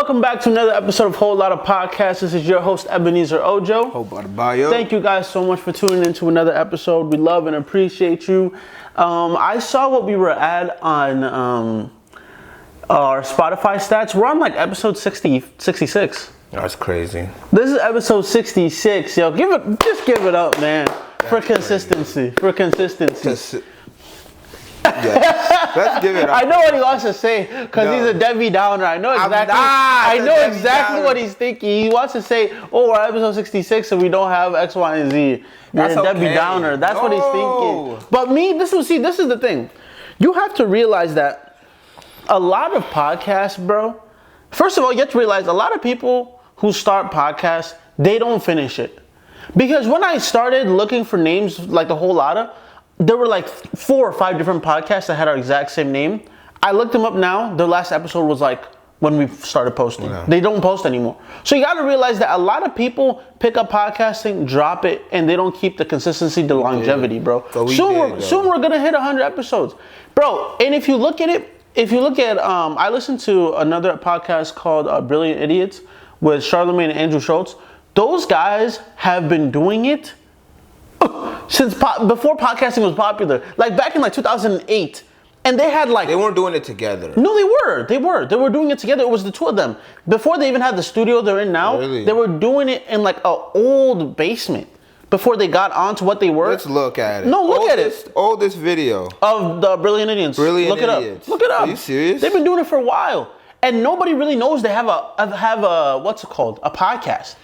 welcome back to another episode of Whole Lotta Podcast. This is your host, Ebenezer Ojo. Thank you guys so much for tuning in to another episode. We love and appreciate you. I saw what we were at on our Spotify stats. We're on like episode 66. That's crazy. This is episode 66. Yo, just give it up, man. For consistency. Yes. Let's give it up. I know what he wants to say because he's a Debbie Downer. I know exactly what he's thinking. He wants to say, "Oh, we're episode 66 and we don't have X, Y, and Z." You're a Debbie Downer. That's what he's thinking. But this is the thing. You have to realize that a lot of podcasts, bro. First of all, you have to realize a lot of people who start podcasts, they don't finish it. Because when I started looking for names like the Whole Lotta, there were like 4 or 5 different podcasts that had our exact same name. I looked them up now. The last episode was like when we started posting. Yeah. They don't post anymore. So you got to realize that a lot of people pick up podcasting, drop it, and they don't keep the consistency, the longevity, bro. Soon we're going to hit 100 episodes. Bro, and if you look at it, I listened to another podcast called Brilliant Idiots with Charlamagne and Andrew Schultz. Those guys have been doing it since before podcasting was popular, like back in like 2008, and they had like... They weren't doing it together. No, they were doing it together. It was the two of them. Before they even had the studio they're in now, really? They were doing it in like an old basement before they got onto what they were. Let's look at it. No, look at it. Oldest video. Of the Brilliant Idiots. Look it up. Are you serious? They've been doing it for a while, and nobody really knows they have a what's it called? A podcast.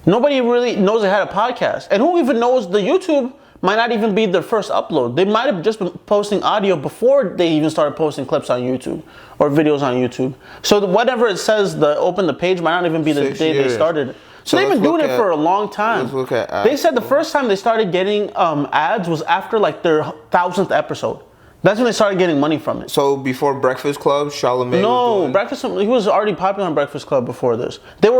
Nobody really knows they had a podcast. And who even knows the YouTube might not even be their first upload. They might have just been posting audio before they even started posting clips on YouTube or videos on YouTube. So whatever it says, open the page might not even be the day they started. So they've been doing it for a long time. Let's look at ads. They said the first time they started getting ads was after like their 1000th episode. That's when they started getting money from it. So before Breakfast Club, Charlamagne was doing... he was already popular on Breakfast Club before this. They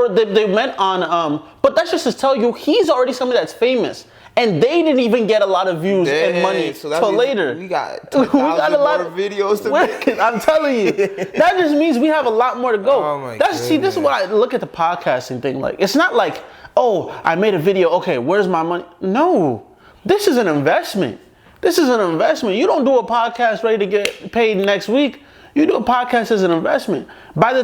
met on, but that's just to tell you, he's already somebody that's famous. And they didn't even get a lot of views and money till later. We got a lot of videos to make. I'm telling you. That just means we have a lot more to go. Oh my goodness. See, this is what I look at the podcasting thing like. It's not like, oh, I made a video, okay, where's my money? No, this is an investment. You don't do a podcast ready to get paid next week. You do a podcast as an investment. By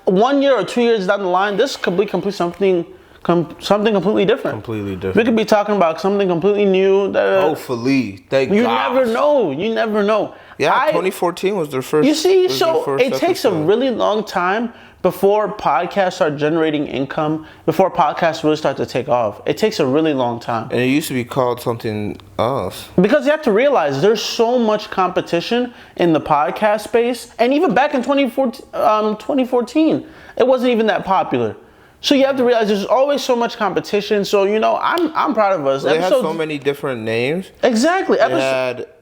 1 year or 2 years down the line, this could be something completely different. We could be talking about something completely new. Hopefully. Thank God. You never know. Yeah, 2014 was their first. You see, so it takes a really long time before podcasts start generating income, before podcasts really start to take off. It takes a really long time. And it used to be called something else. Because you have to realize there's so much competition in the podcast space. And even back in 2014, it wasn't even that popular. So you have to realize there's always so much competition. So, I'm proud of us. They had so many different names. Exactly.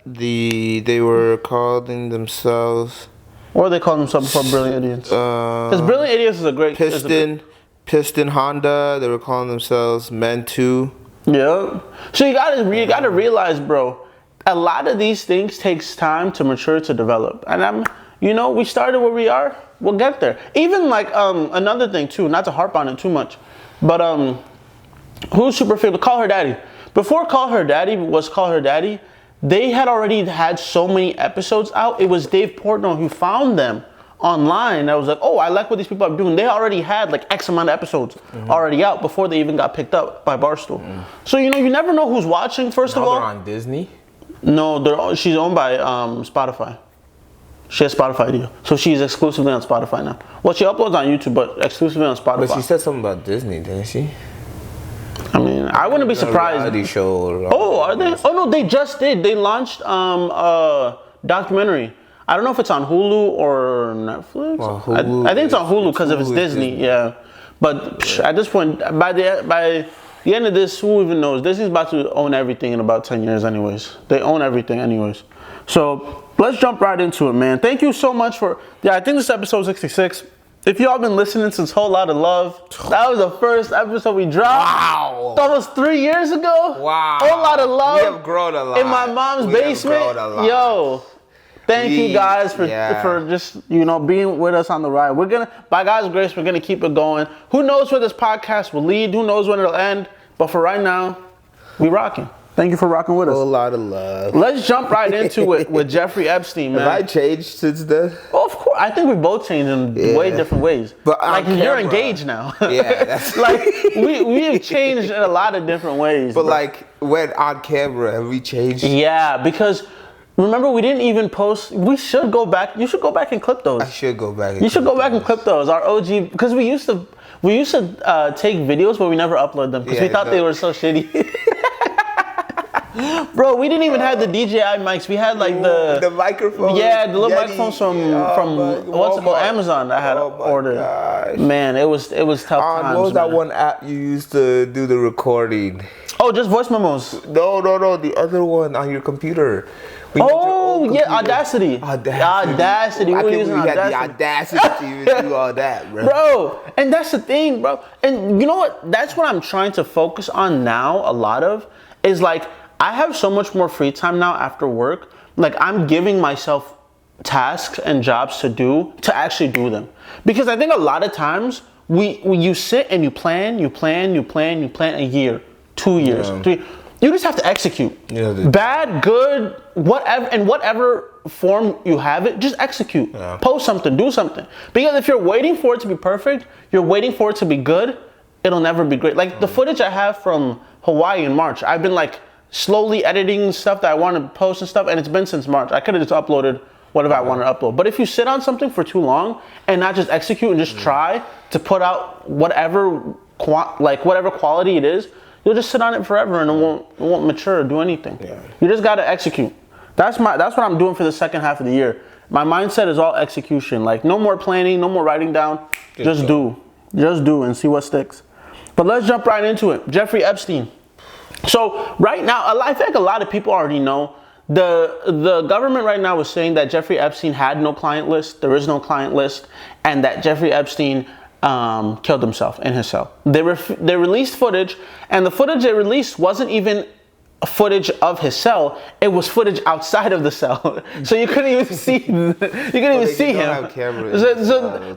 They were calling themselves... What are they calling themselves before Brilliant Idiots? Because Brilliant Idiots is a great... Piston Honda. They were calling themselves Men 2. Yeah. So you gotta realize, bro, a lot of these things takes time to mature, to develop. And we started where we are. We'll get there. Even like another thing too, not to harp on it too much, but who's super famous? Call Her Daddy. Before Call Her Daddy was Call Her Daddy, they had already had so many episodes out. It was Dave Portnoy who found them online. I was like, oh, I like what these people are doing. They already had like X amount of episodes already out before they even got picked up by Barstool. So you never know who's watching. First of all, they're on Disney. No, she's owned by Spotify. She has Spotify deal, so she's exclusively on Spotify now. Well, she uploads on YouTube, but exclusively on Spotify. But she said something about Disney, didn't she? I mean, I wouldn't be surprised. Reality show. Are they? Oh no, they just did. They launched a documentary. I don't know if it's on Hulu or Netflix. Well, Hulu, I think it's on Hulu because if it's Disney, yeah. But at this point, by the end of this, who even knows? Disney's about to own everything in about 10 years, anyways. They own everything, anyways. So let's jump right into it, man. Thank you so much for. I think this is episode 66. If y'all been listening since Whole Lotta Love, that was the first episode we dropped. Wow. That was 3 years ago. Wow. Whole Lotta Love. We have grown a lot. In my mom's basement. Yo. thank you guys for just being with us on the ride. We're gonna, by God's grace, we're gonna keep it going. Who knows where this podcast will lead? Who knows when it'll end? But for right now, we rocking. Thank you for rocking with us. A lot of love. Let's jump right into it with Jeffrey Epstein, man. Have I changed since then? Oh, of course. I think we both changed in way different ways. But like you're engaged now. Yeah, that's like we have changed in a lot of different ways. But like when on camera, have we changed? Yeah, because remember we didn't even post. We should go back. You should go back and clip those. I should go back. You should go back and clip those. Our OG, because we used to take videos, but we never upload them because we thought they were so shitty. Bro, we didn't even have the DJI mics. We had like the microphone. Yeah, the little microphones from what's it called, Amazon that I had ordered. Gosh. Man, it was tough times. What was that one app you used to do the recording? Oh, just voice memos. No, the other one on your computer. Audacity. Audacity. I think we had the audacity to even do all that, bro. Bro, and that's the thing, bro. And you know what? That's what I'm trying to focus on now. A lot of is like. I have so much more free time now after work. Like I'm giving myself tasks and jobs to actually do them. Because I think a lot of times you sit and you plan a year, 2 years, 3. You just have to execute. Yeah, bad, good, whatever, in whatever form you have it, just execute. Yeah. Post something, do something. Because if you're waiting for it to be perfect, you're waiting for it to be good, it'll never be great. Like the footage I have from Hawaii in March, I've been like slowly editing stuff that I want to post and stuff, and it's been since March. I could have just uploaded whatever I want to upload. But if you sit on something for too long and not just execute and just try to put out whatever quality it is, you'll just sit on it forever and it won't mature or do anything. Yeah. You just gotta execute. That's what I'm doing for the second half of the year. My mindset is all execution. Like no more planning, no more writing down. Just do and see what sticks. But let's jump right into it. Jeffrey Epstein. So right now, I think a lot of people already know the government right now is saying that Jeffrey Epstein had no client list. There is no client list, and that Jeffrey Epstein killed himself in his cell. They released footage, and the footage they released wasn't even footage of his cell. It was footage outside of the cell, so you couldn't even see. You couldn't even see him.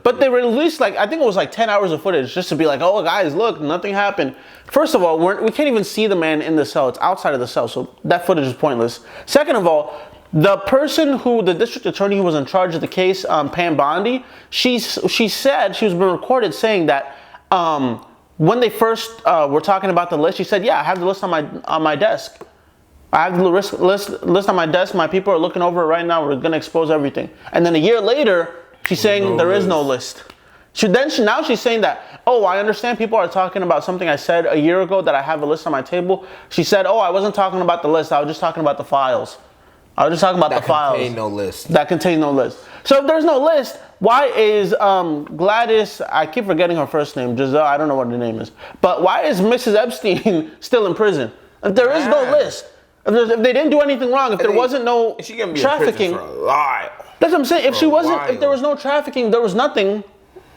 But they released I think it was 10 hours of footage just to be like, oh guys, look, nothing happened. First of all, we can't even see the man in the cell. It's outside of the cell, so that footage is pointless. Second of all, the person the district attorney who was in charge of the case, Pam Bondi, she said she was being recorded saying that. When they first were talking about the list, she said, yeah, I have the list on my desk. I have the list on my desk. My people are looking over it right now. We're going to expose everything. And then a year later, she's saying there is no list. Now she's saying that, oh, I understand people are talking about something I said a year ago that I have a list on my table. She said, oh, I wasn't talking about the list. I was just talking about the files. I was just talking about the files. That contain no list. So if there's no list, why is Gladys, I keep forgetting her first name, Giselle, I don't know what her name is, but why is Mrs. Epstein still in prison? If there is no list, if they didn't do anything wrong, if there wasn't no trafficking, for a while. That's what I'm saying. If there was no trafficking, there was nothing,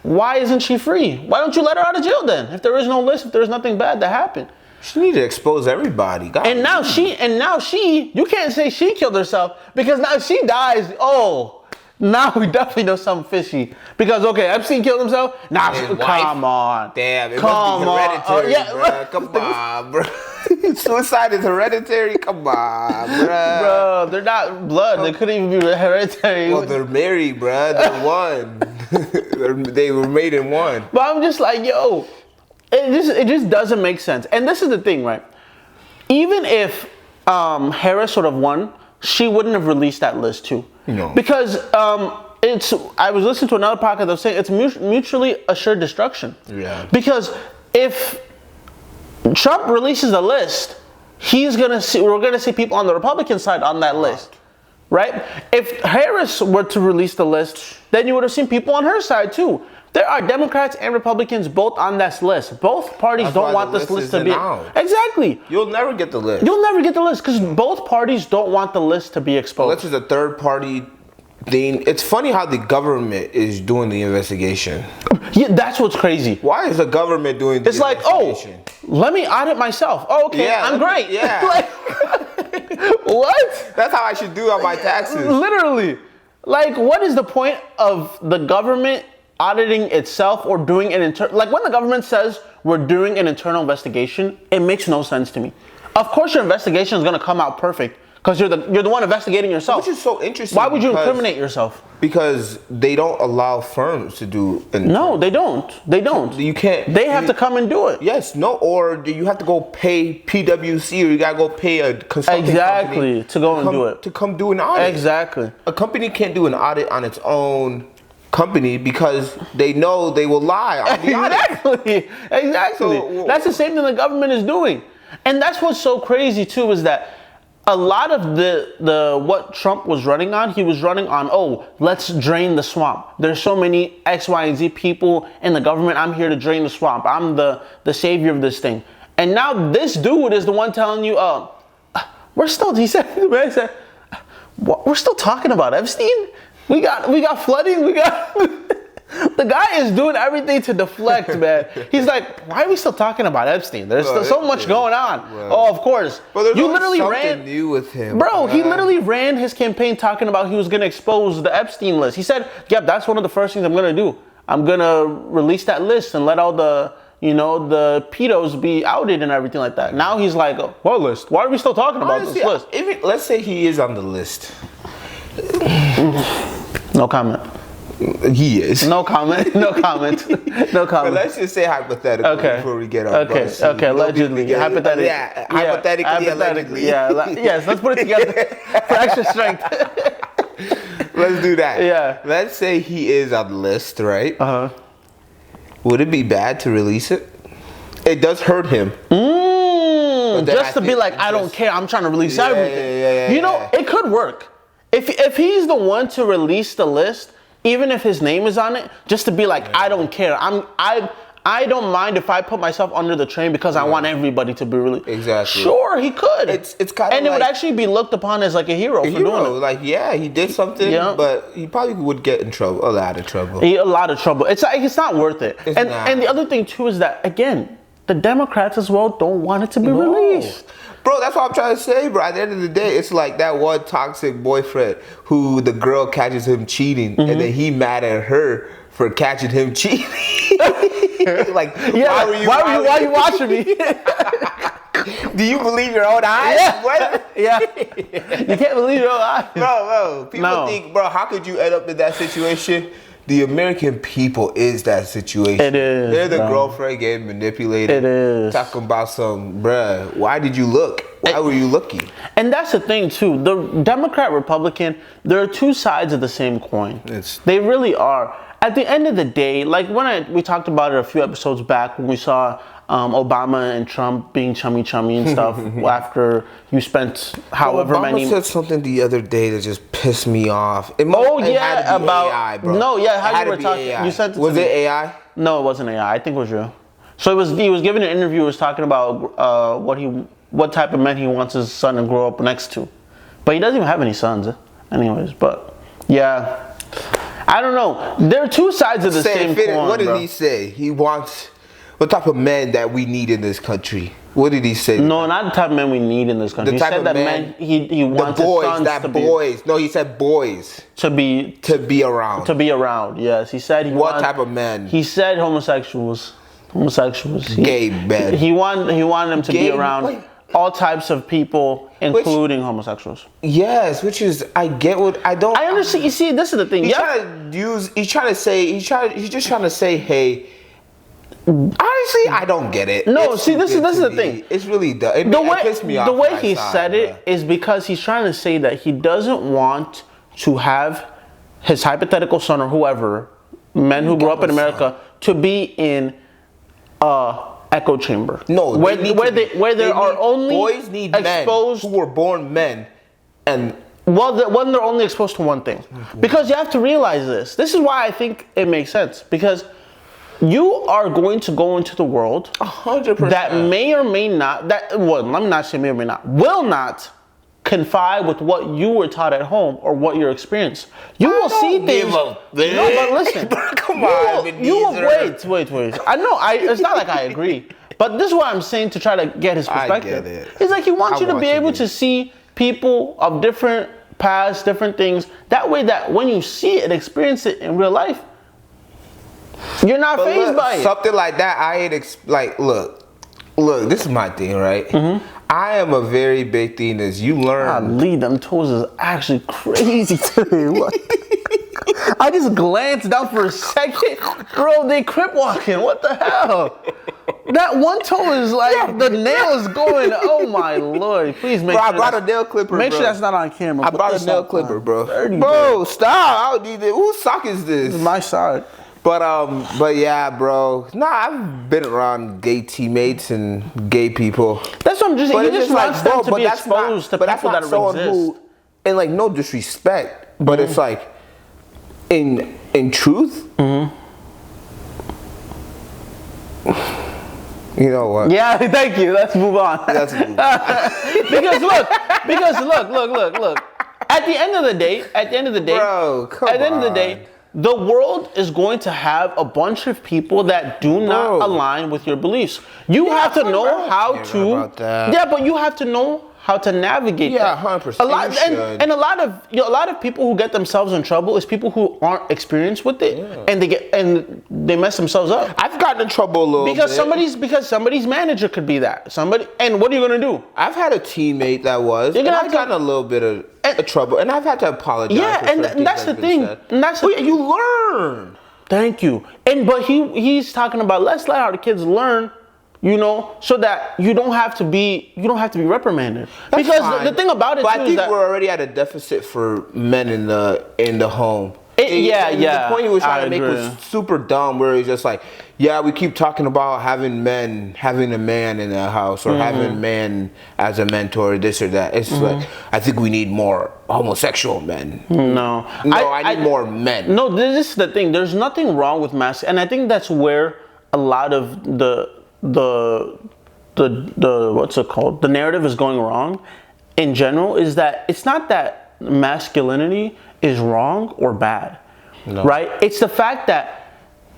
why isn't she free? Why don't you let her out of jail then? If there is no list, if there's nothing bad that happened. She need to expose everybody. God. And now she, you can't say she killed herself because now if she dies, now we definitely know something fishy. Because Epstein killed himself. Come on. Damn, it must be hereditary, bro. Come on, bro. Suicide is hereditary. Come on, bro. Bro, they're not blood. They couldn't even be hereditary. Well, they're married, bro. They're one. They were made in one. But I'm just like, yo. It just doesn't make sense. And this is the thing, right? Even if Harris would have won, she wouldn't have released that list too. No. Because I was listening to another podcast that was saying it's mutually assured destruction. Yeah. Because if Trump releases a list, we're gonna see people on the Republican side on that list. Right? If Harris were to release the list, then you would have seen people on her side too. There are Democrats and Republicans both on that list. Both parties don't want this list to be exactly. You'll never get the list. You'll never get the list because both parties don't want the list to be exposed. This is a third party thing. It's funny how the government is doing the investigation. Yeah, that's what's crazy. Why is the government doing the investigation? It's like, let me audit myself. Oh, okay, yeah, I'm great. Yeah. What? That's how I should do on my taxes. Literally. Like, what is the point of the government auditing itself or doing an like when the government says we're doing an internal investigation, it makes no sense to me. Of course, your investigation is going to come out perfect because you're the one investigating yourself. Which is so interesting. Why would you incriminate yourself? Because they don't allow firms to do. No, they don't. They don't. You can't. They have to come and do it. Yes, no, or you have to go pay PwC or you gotta go pay a consulting company to go and do it. To come do an audit. Exactly. A company can't do an audit on its own company because they know they will lie on the audit. Exactly. So, that's the same thing the government is doing. And that's what's so crazy too is that a lot of the what Trump was running on, he was running on, let's drain the swamp. There's so many X, Y, and Z people in the government. I'm here to drain the swamp. I'm the savior of this thing. And now this dude is the one telling you, we're still talking about Epstein. We got flooding. The guy is doing everything to deflect, man. He's like, why are we still talking about Epstein? There's still so much going on. Well, of course. But there's something new with him. Bro, he literally ran his campaign talking about he was going to expose the Epstein list. He said, yep, that's one of the first things I'm going to do. I'm going to release that list and let all the pedos be outed and everything like that. Now he's like, what list? Why are we still talking about this list? Let's say he is on the list. No comment. He is. No comment. No comment. No comment. But let's just say hypothetically before we get on. Okay. Allegedly. Hypothetically. Yeah. Hypothetically. Allegedly. Yeah. Yes. Let's put it together for extra strength. Let's do that. Yeah. Let's say he is on the list, right? Would it be bad to release it? It does hurt him. Just to be like, I don't care. I'm trying to release everything. It could work. If he's the one to release the list, even if his name is on it, just to be like, I don't care. I don't mind if I put myself under the train because I want everybody to be really. Exactly. Sure, he could. It's kind of. And it would actually be looked upon as like a hero for doing it. Like, yeah, he did something, but he probably would get in trouble, a lot of trouble. A lot of trouble. It's not worth it. And the other thing too is that again, the Democrats as well don't want it to be released. Bro, that's what I'm trying to say, bro. At the end of the day, it's like that one toxic boyfriend who the girl catches him cheating, and then he mad at her for catching him cheating. Like, why are you watching me? Do you believe your own eyes? Yeah. You can't believe your own eyes. Bro. People think, bro, how could you end up in that situation? The American people is that situation. It is. They're the girlfriend getting manipulated. It is. Talking about bruh, why did you look? Why were you looking? And that's the thing, too. The Democrat, Republican, there are two sides of the same coin. They really are. At the end of the day, like we talked about it a few episodes back when we saw Obama and Trump being chummy and stuff after you spent however many. Obama said something the other day that just pissed me off. It had to be about AI, bro. No, yeah, how you were talking. AI. You said was it AI? No, it wasn't AI. I think it was real. So he was giving an interview. He was talking about what type of men he wants his son to grow up next to, but he doesn't even have any sons, anyways. But yeah. I don't know. There are two sides of the same coin. What did he say? He wants what type of men that we need in this country? What did he say? No, not the type of men we need in this country. He said that men he wants his sons to be. No, he said boys to be around. To be around. Yes, he said what type of men? He said homosexuals. Gay men. He wanted them to be around. All types of people, including homosexuals. Yes, which is I understand. You see, this is the thing. He's just trying to say, hey. Honestly, I don't get it. No, this is the thing. It's really dumb. It pissed me off. The way he said it is because he's trying to say that he doesn't want to have his hypothetical son or whoever, men who grew up in America, to be in echo chamber. No, where there are only boys need exposed men who were born men, and when they're only exposed to one thing. Because you have to realize this. This is why I think it makes sense. Because you are going to go into the world 100% that may or may not. Let me not say may or may not. Will not confide with what you were taught at home or what you're experiencing. You will see things. No, but listen. Come on, wait. I know. It's not like I agree, but this is what I'm saying to try to get his perspective. I get it. It's like he wants you to be able to see people of different past, different things. That way that when you see it, experience it in real life, you're not fazed by it. Something like that, I ain't look, this is my thing, right? I am a very big thing is you learn. Lee, them toes is actually crazy today. What? I just glanced down for a second. Bro, they crip walking. What the hell? That one toe is like, the nail is going. Oh my Lord. Please make sure. I brought a nail clipper, Make sure that's not on camera. I brought a nail clipper, bro. Dirty, bro, stop. I don't need it. Whose sock is this? This is my sock. But yeah, bro. Nah, I've been around gay teammates and gay people. That's what I'm just saying. He just wants them to be exposed to people that exist. And like, no disrespect, but it's like, in truth, you know what? Yeah, thank you. Let's move on. Let's move on. because look. At the end of the day, bro, come on. The world is going to have a bunch of people that do not align with your beliefs. You have to know how to. Yeah, but you have to know how to navigate. Yeah, 100%. And a lot of people who get themselves in trouble is people who aren't experienced with it, and they mess themselves up. I've gotten in trouble a little bit. Because somebody's manager could be that somebody. And what are you gonna do? I've had a teammate that was. I've gotten a little bit of trouble, and I've had to apologize. Yeah, and that's the thing. And that's the thing. You learn. Thank you. But he's talking about let's let our kids learn. You know, so that you don't have to be reprimanded. That's because fine. The thing about it but too I think is that we're already at a deficit for men in the home. The point he was trying to make was super dumb, where he's just like, yeah, we keep talking about having a man in the house, or having a man as a mentor, this or that. It's like, I think we need more homosexual men. No, I need more men. No, this is the thing. There's nothing wrong with and I think that's where a lot of the what's it called? The narrative is going wrong in general, is that it's not that masculinity is wrong or bad, right? It's the fact that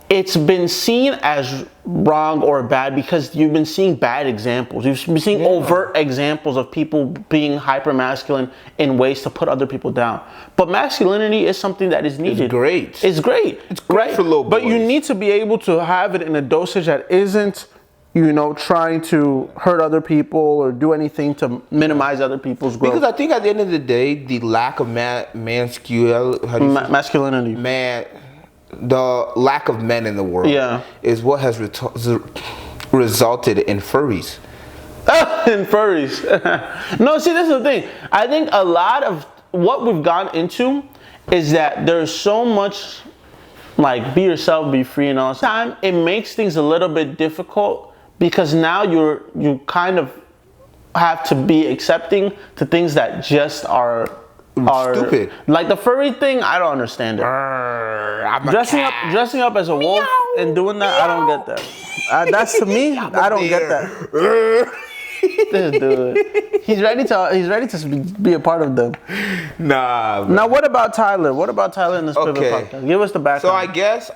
it's been seen as wrong or bad because you've been seeing bad examples. You've been seeing overt examples of people being hyper masculine in ways to put other people down. But masculinity is something that is needed. It's great. It's great. It's great for little boys. But you need to be able to have it in a dosage that isn't, trying to hurt other people or do anything to minimize other people's growth. Because I think at the end of the day, the lack of masculinity, the lack of men in the world is what has resulted in furries. In furries. No, see, this is the thing. I think a lot of what we've gone into is that there's so much like be yourself, be free, and all the time. It makes things a little bit difficult because now you kind of have to be accepting to things that just are stupid. Like the furry thing, I don't understand it. Dressing up as a wolf and doing that, I don't get that. That's to me, I don't get that. This dude, he's ready to be a part of them. Nah. Man. Now, what about Tyler? What about Tyler in this Pivot podcast? Give us the background. So I guess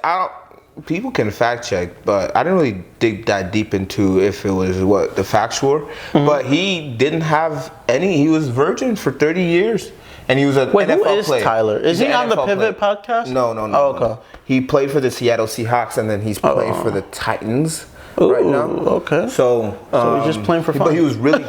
people can fact check, but I didn't really dig that deep into if it was what the facts were. But he didn't have any. He was virgin for 30 years, and he was a Wait, NFL who is player. Tyler? Is he on the Pivot podcast? No. Oh, okay. No. He played for the Seattle Seahawks, and then he's playing for the Titans. Right now. Okay. So he's just playing for fun. But he was really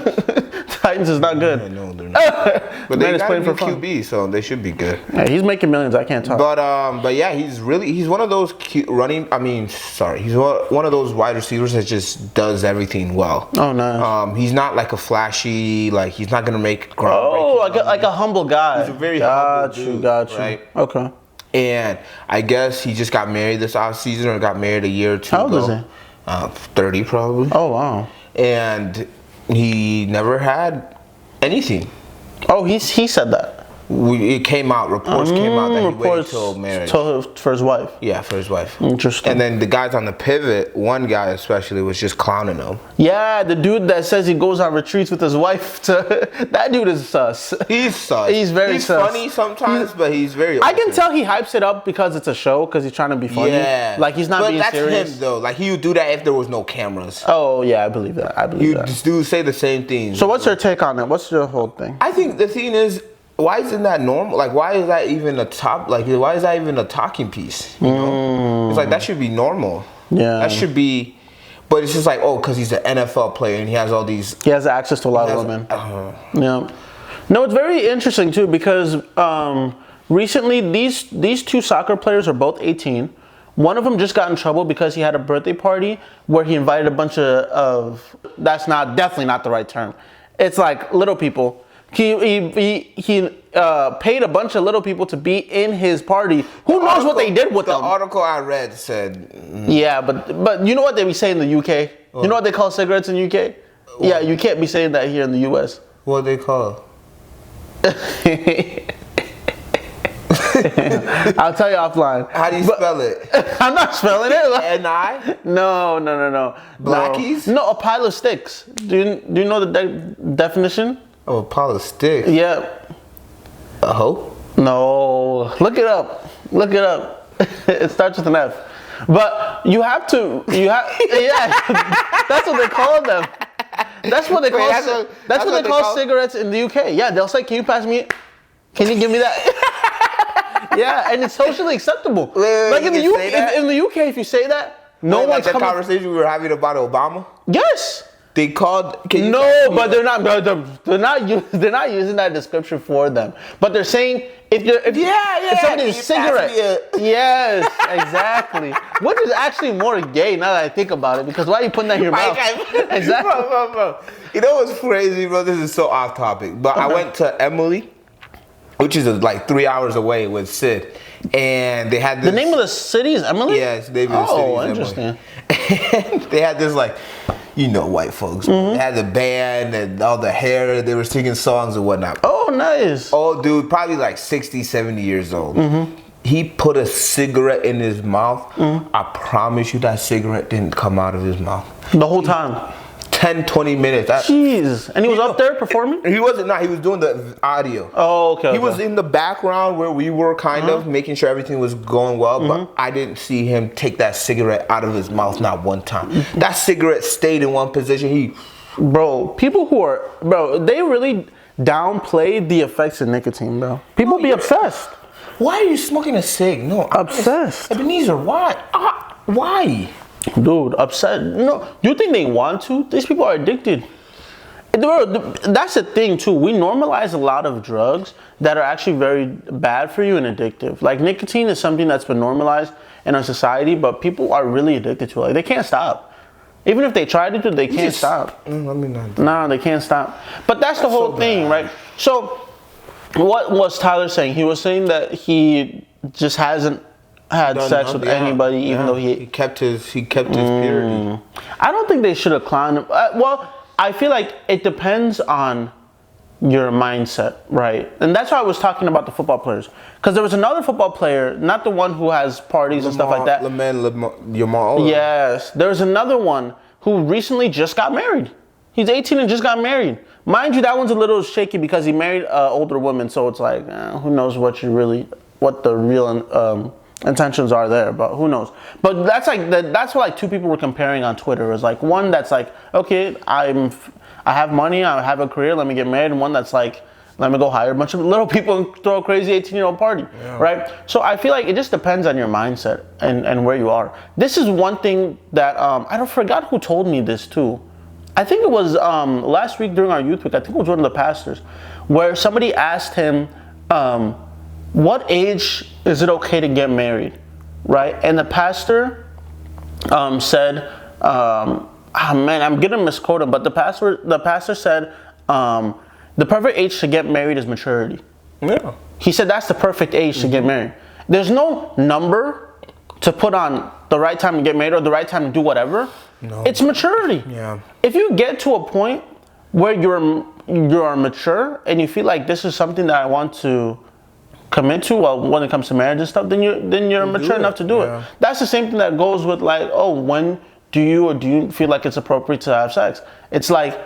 Titans is not good. No, they're not. But they got playing for QB, so they should be good. Yeah, he's making millions. I can't talk. But yeah, he's one of those cute running. He's one of those wide receivers that just does everything well. Oh, nice. He's not like a flashy. Like he's not gonna make groundbreaking. Oh, like a humble guy. He's a very humble dude. Got you. Right? Okay. And I guess he just got married this off season, or got married a year or two ago. How old is he? 30 probably. Oh, wow. And he never had anything. Oh, he said that. It came out. Reports came out that he waited till marriage. For his wife. Yeah, for his wife. Interesting. And then the guys on the Pivot, one guy especially, was just clowning him. Yeah, the dude that says he goes on retreats with his wife. That dude is sus. He's sus. He's very sus. He's funny sometimes, but he's very I can tell he hypes it up because it's a show, because he's trying to be funny. Yeah. Like he's not being serious. But that's him, though. Like he would do that if there was no cameras. Oh, yeah, I believe that. He would just say the same thing. So what's your take on it? What's your whole thing? I think the thing is, why isn't that normal? Like, why is that even a top? Like, why is that even a talking piece? You know, it's like that should be normal. Yeah, that should be. But it's just like, oh, because he's an NFL player and he has all these. He has access to a lot of women. Yeah. No, it's very interesting too because recently these two soccer players are both 18. One of them just got in trouble because he had a birthday party where he invited a bunch of that's definitely not the right term. It's like little people. He paid a bunch of little people to be in his party. Who knows what they did with them? The article I read said. Yeah, but you know what they be saying in the UK? Oh. You know what they call cigarettes in the UK? What? Yeah, you can't be saying that here in the US. What they call? I'll tell you offline. How do you spell it? I'm not spelling it. N-I? No. Blackies? No, a pile of sticks. Do you know the definition? Oh, a pile of sticks? Yeah. A hoe? No. Look it up. It starts with an F. But yeah. That's what they call them. That's what they call. That's what they call cigarettes in the UK. Yeah, they'll say, "Can you pass me? Can you give me that?" Yeah, and it's socially acceptable. Like in the UK, if you say that, no one's like the coming. Conversation we were having about Obama. Yes. They called. But they're not using that description for them. But they're saying if somebody's cigarette. Yes, exactly. Which is actually more gay now that I think about it, because why are you putting that in your mouth? Exactly. Bro. You know what's crazy, bro? This is so off topic, but I went to Emily, which is like 3 hours away with Sid, and they had this. The name of the city is Emily? Yes, the name of the city is interesting. Emily. And they had this like. You know, white folks. Mm-hmm. They had the band and all the hair. They were singing songs and whatnot. Oh, nice. Old dude, probably like 60, 70 years old. Mm-hmm. He put a cigarette in his mouth. Mm-hmm. I promise you that cigarette didn't come out of his mouth. The whole time? 10, 20 minutes. Jeez. And he was up there performing? He wasn't. He was doing the audio. Oh, okay. He was in the background where we were kind of making sure everything was going well, but I didn't see him take that cigarette out of his mouth not one time. That cigarette stayed in one position. They really downplayed the effects of nicotine, bro. People be obsessed. Why are you smoking a cig? No, obsessed. Ebenezer, why? Why? Dude, upset. No, you think they want to? These people are addicted. That's the thing too. We normalize a lot of drugs that are actually very bad for you and addictive. Like nicotine is something that's been normalized in our society, but people are really addicted to it. Like they can't stop. Even if they try to do, they can't stop. No, they can't stop. But that's the whole thing, right? So, what was Tyler saying? He was saying that he just hasn't had sex with anybody, even though he kept his purity. I don't think they should have clowned him. Well, I feel like it depends on your mindset, right? And that's why I was talking about the football players, because there was another football player, not the one who has parties and stuff like that. Yes, there was another one who recently just got married. He's 18 and just got married. Mind you, that one's a little shaky because he married an older woman, so it's like who knows what the real intentions are there, but who knows. But that's what like two people were comparing on Twitter. It was like one that's like, okay, I have money, I have a career, let me get married, and one that's like, let me go hire a bunch of little people and throw a crazy 18-year-old party, right? So I feel like it just depends on your mindset and where you are. This is one thing that I forgot who told me this too. I think it was last week during our youth week. I think it was one of the pastors, where somebody asked him, what age is it okay to get married, right? And the pastor said, man, I'm gonna misquote him, but the pastor said, the perfect age to get married is maturity. Yeah. He said that's the perfect age to get married. There's no number to put on the right time to get married or the right time to do whatever. No. It's maturity. Yeah. If you get to a point where you're mature and you feel like this is something that I want to commit to, when it comes to marriage and stuff, then you're mature enough to do it. That's the same thing that goes with like, when do you feel like it's appropriate to have sex? It's like,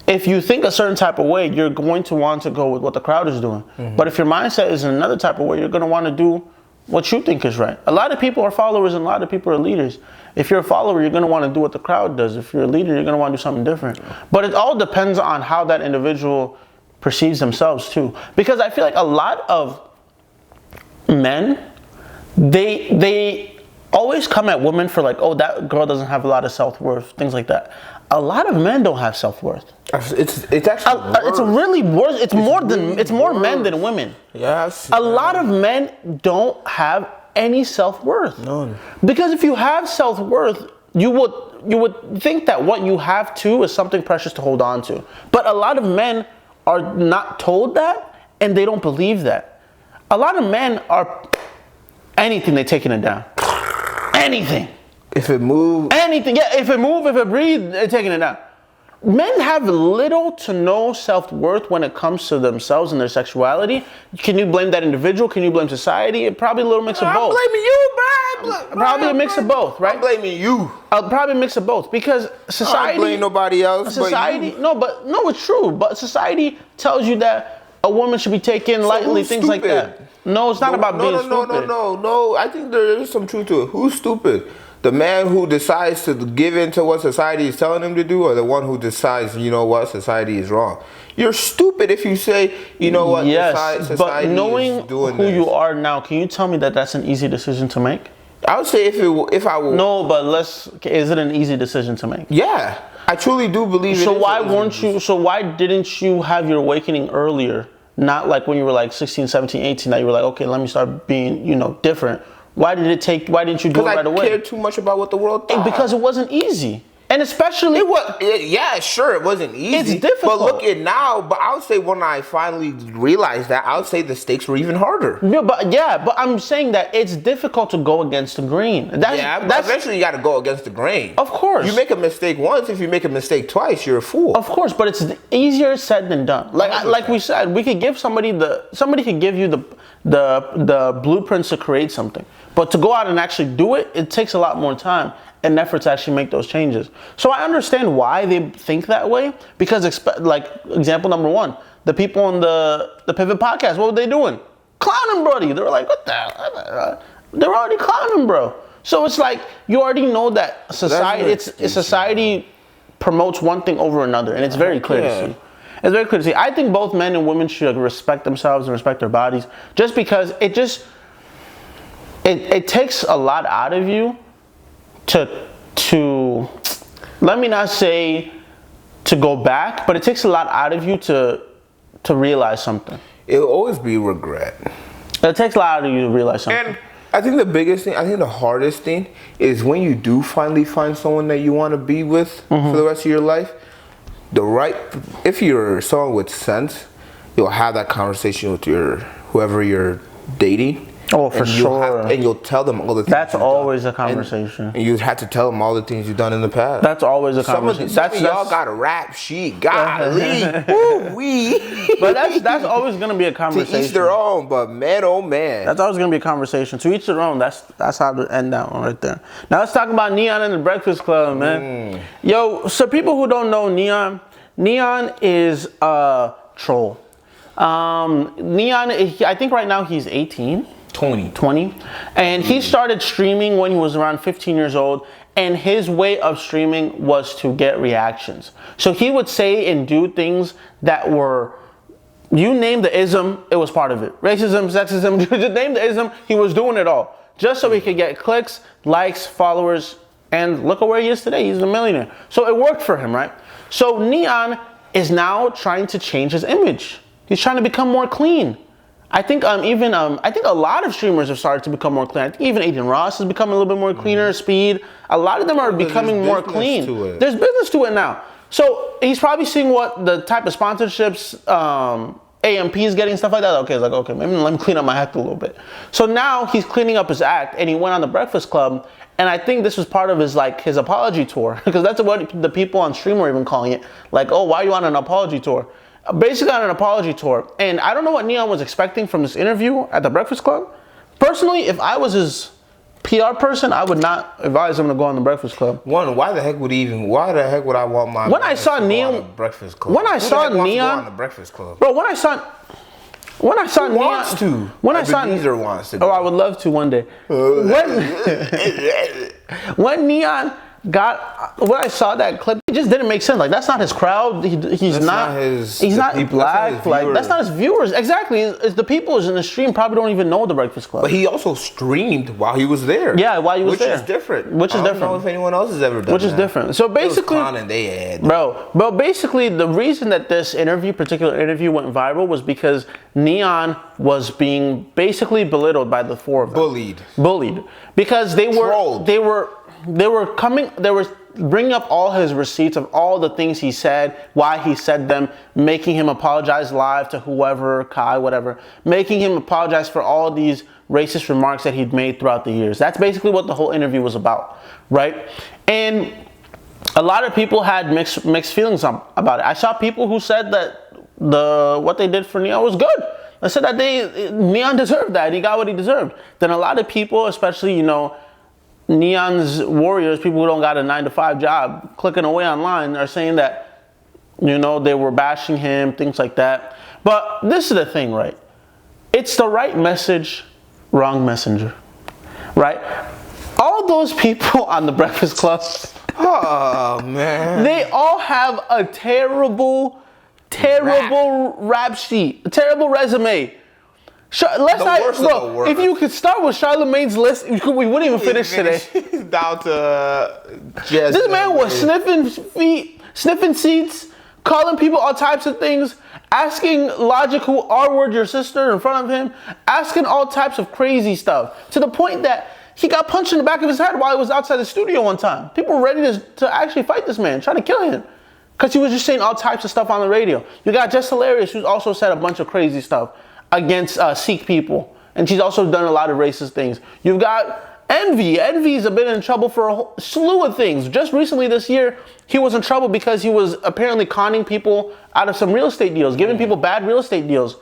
if you think a certain type of way, you're going to want to go with what the crowd is doing. Mm-hmm. But if your mindset is in another type of way, you're going to want to do what you think is right. A lot of people are followers and a lot of people are leaders. If you're a follower, you're going to want to do what the crowd does. If you're a leader, you're going to want to do something different. But it all depends on how that individual perceives themselves too. Because I feel like a lot of men, they always come at women for like, oh, that girl doesn't have a lot of self-worth, things like that. A lot of men don't have self-worth. It's actually worse. It's really worse. It's more men than women. Yes. A lot of men don't have any self-worth. None. Because if you have self-worth, you would think that what you have too is something precious to hold on to. But a lot of men are not told that, and they don't believe that. A lot of men are anything, they're taking it down. Anything. If it moves. Anything. Yeah, if it moves, if it breathes, they're taking it down. Men have little to no self-worth when it comes to themselves and their sexuality. Can you blame that individual? Can you blame society? Probably a little mix of both. I'm blaming you, bro. Probably a mix of both, right? I'm blaming you. Probably a mix of both because society. I don't blame nobody else. Society, but you. no, it's true. But society tells you that a woman should be taken lightly, things like that. No, it's not about being stupid. No. I think there is some truth to it. Who's stupid? The man who decides to give in to what society is telling him to do, or the one who decides, you know what, society is wrong? You're stupid if you say, you know what, society but knowing is doing who this. you are now, can you tell me that that's an easy decision to make? I would say if I would. No, but is it an easy decision to make? Yeah, I truly do believe it. So why didn't you have your awakening earlier? Not like when you were like 16, 17, 18, that you were like, okay, let me start being, different. Why didn't you do it right away? Because I cared too much about what the world thought. Because it wasn't easy. And especially... It wasn't easy. It's difficult. But look at now, but I would say when I finally realized that, I would say the stakes were even harder. But I'm saying that it's difficult to go against the grain. But eventually you got to go against the grain. Of course. You make a mistake once, if you make a mistake twice, you're a fool. Of course, but it's easier said than done. Like we said, we could give somebody could give you the blueprints to create something. But to go out and actually do it, it takes a lot more time and effort to actually make those changes. So I understand why they think that way, because example number one, the people on the Pivot podcast, what were they doing? Clowning Brody. They were like, what the hell? They were already clowning, bro. So it's like, you already know that society promotes one thing over another, and it's very clear to see. It's very clear to see. I think both men and women should respect themselves and respect their bodies, just because it takes a lot out of you to let me not say to go back, but it takes a lot out of you to realize something. It'll always be regret. It takes a lot out of you to realize something. And I think the hardest thing is when you do finally find someone that you want to be with for the rest of your life, if you're someone with sense, you'll have that conversation with whoever you're dating. Oh, for sure. And you'll tell them all the things. That's always a conversation. And you have to tell them all the things you've done in the past. That's always a conversation. Some of y'all got a rap sheet. Golly. Woo-wee. But that's always going to be a conversation. To each their own, but man, oh man. That's always going to be a conversation. To each their own. That's how to end that one right there. Now let's talk about Neon and the Breakfast Club, man. Yo, so people who don't know Neon is a troll. Neon, I think right now he's 18. 20. And he started streaming when he was around 15 years old, and his way of streaming was to get reactions. So he would say and do things that were, you name the ism, it was part of it. Racism, sexism, just name the ism, he was doing it all. Just so he could get clicks, likes, followers, and look at where he is today. He's a millionaire. So it worked for him, right? So Neon is now trying to change his image. He's trying to become more clean. I think I think a lot of streamers have started to become more clean. I think even Aiden Ross has become a little bit more cleaner. Speed. A lot of them are becoming more clean. There's business to it now. So he's probably seeing what the type of sponsorships AMP is getting, stuff like that. Okay, it's like, okay, maybe let me clean up my act a little bit. So now he's cleaning up his act, and he went on the Breakfast Club. And I think this was part of his apology tour, because that's what the people on stream were even calling it. Like, oh, why are you on an apology tour? Basically on an apology tour. And I don't know what Neon was expecting from this interview at the Breakfast Club. Personally, if I was his PR person, I would not advise him to go on the Breakfast Club. Why the heck would I want my when I saw Neon Breakfast Club? When I saw Neon on the Breakfast Club? Bro, when I saw Neon wants to. When I saw Neither wants to. Oh, I would love to one day. When Neon when I saw that clip, it just didn't make sense. Like, that's not his crowd. He's not black. Like, that's not his viewers. Exactly. It's the people in the stream probably don't even know the Breakfast Club. But he also streamed while he was there. Yeah, while he was there. Which is different. I don't know if anyone else has ever done Which is different. So basically, bro, basically the reason that this particular interview went viral was because Neon was being basically belittled by the four of them. Bullied. Because they were bringing up all his receipts of all the things he said, why he said them, making him apologize live to whoever, Kai, whatever, making him apologize for all these racist remarks that he'd made throughout the years. That's basically what the whole interview was about, right? And a lot of people had mixed feelings about it. I saw people who said that what they did for Neon was good. They said that Neon deserved that. He got what he deserved. Then a lot of people, especially, Neon's warriors, people who don't got a 9-to-5 job, clicking away online, are saying that, they were bashing him, things like that. But this is the thing, right? It's the right message, wrong messenger, right? All those people on the Breakfast Club, oh man, they all have a terrible rap sheet, a terrible resume. If you could start with Charlamagne's list, we wouldn't even finish today. Down to just this man was sniffing seats, calling people all types of things, asking Logic who R-word your sister in front of him, asking all types of crazy stuff, to the point that he got punched in the back of his head while he was outside the studio one time. People were ready to actually fight this man, trying to kill him, because he was just saying all types of stuff on the radio. You got Jess Hilarious, who's also said a bunch of crazy stuff against Sikh people, and she's also done a lot of racist things. You've got Envy. Envy's been in trouble for a whole slew of things. Just recently this year, he was in trouble because he was apparently conning people out of some real estate deals, giving people bad real estate deals,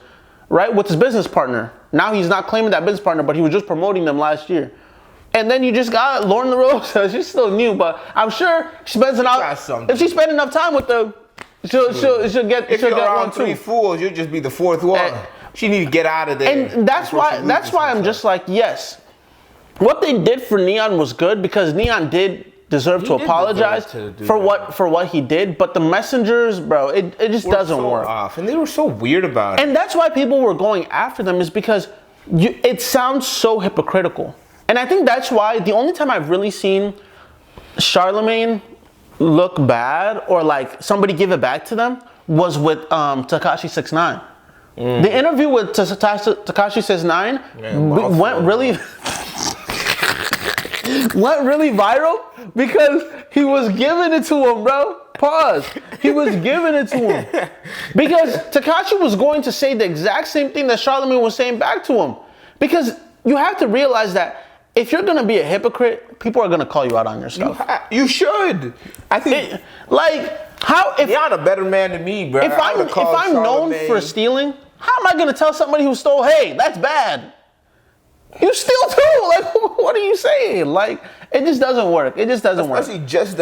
right, with his business partner. Now he's not claiming that business partner, but he was just promoting them last year. And then you just got Lauren LaRosa. She's still new, but I'm sure if she spends enough time with them, she'll get around 3 fools, you'll just be the 4th one. She need to get out of there. And that's why I'm just like, yes, what they did for Neon was good, because Neon did deserve to apologize for what he did, but the messengers, bro, it just doesn't work. Off, and they were so weird about it. And that's why people were going after them, is because it sounds so hypocritical. And I think that's why the only time I've really seen Charlamagne look bad or like somebody give it back to them was with Tekashi 6ix9ine. The interview with Tekashi 6ix9ine went really viral because he was giving it to him, bro. Pause. He was giving it to him. Because Tekashi was going to say the exact same thing that Charlamagne was saying back to him. Because you have to realize that if you're gonna be a hypocrite, people are gonna call you out on your stuff. You should. I think if you're not a better man than me, bro. If I'm known for stealing, how am I gonna tell somebody who stole, hey, that's bad? You steal too. Like, what are you saying? Like, it just doesn't work. It just doesn't work. Especially you just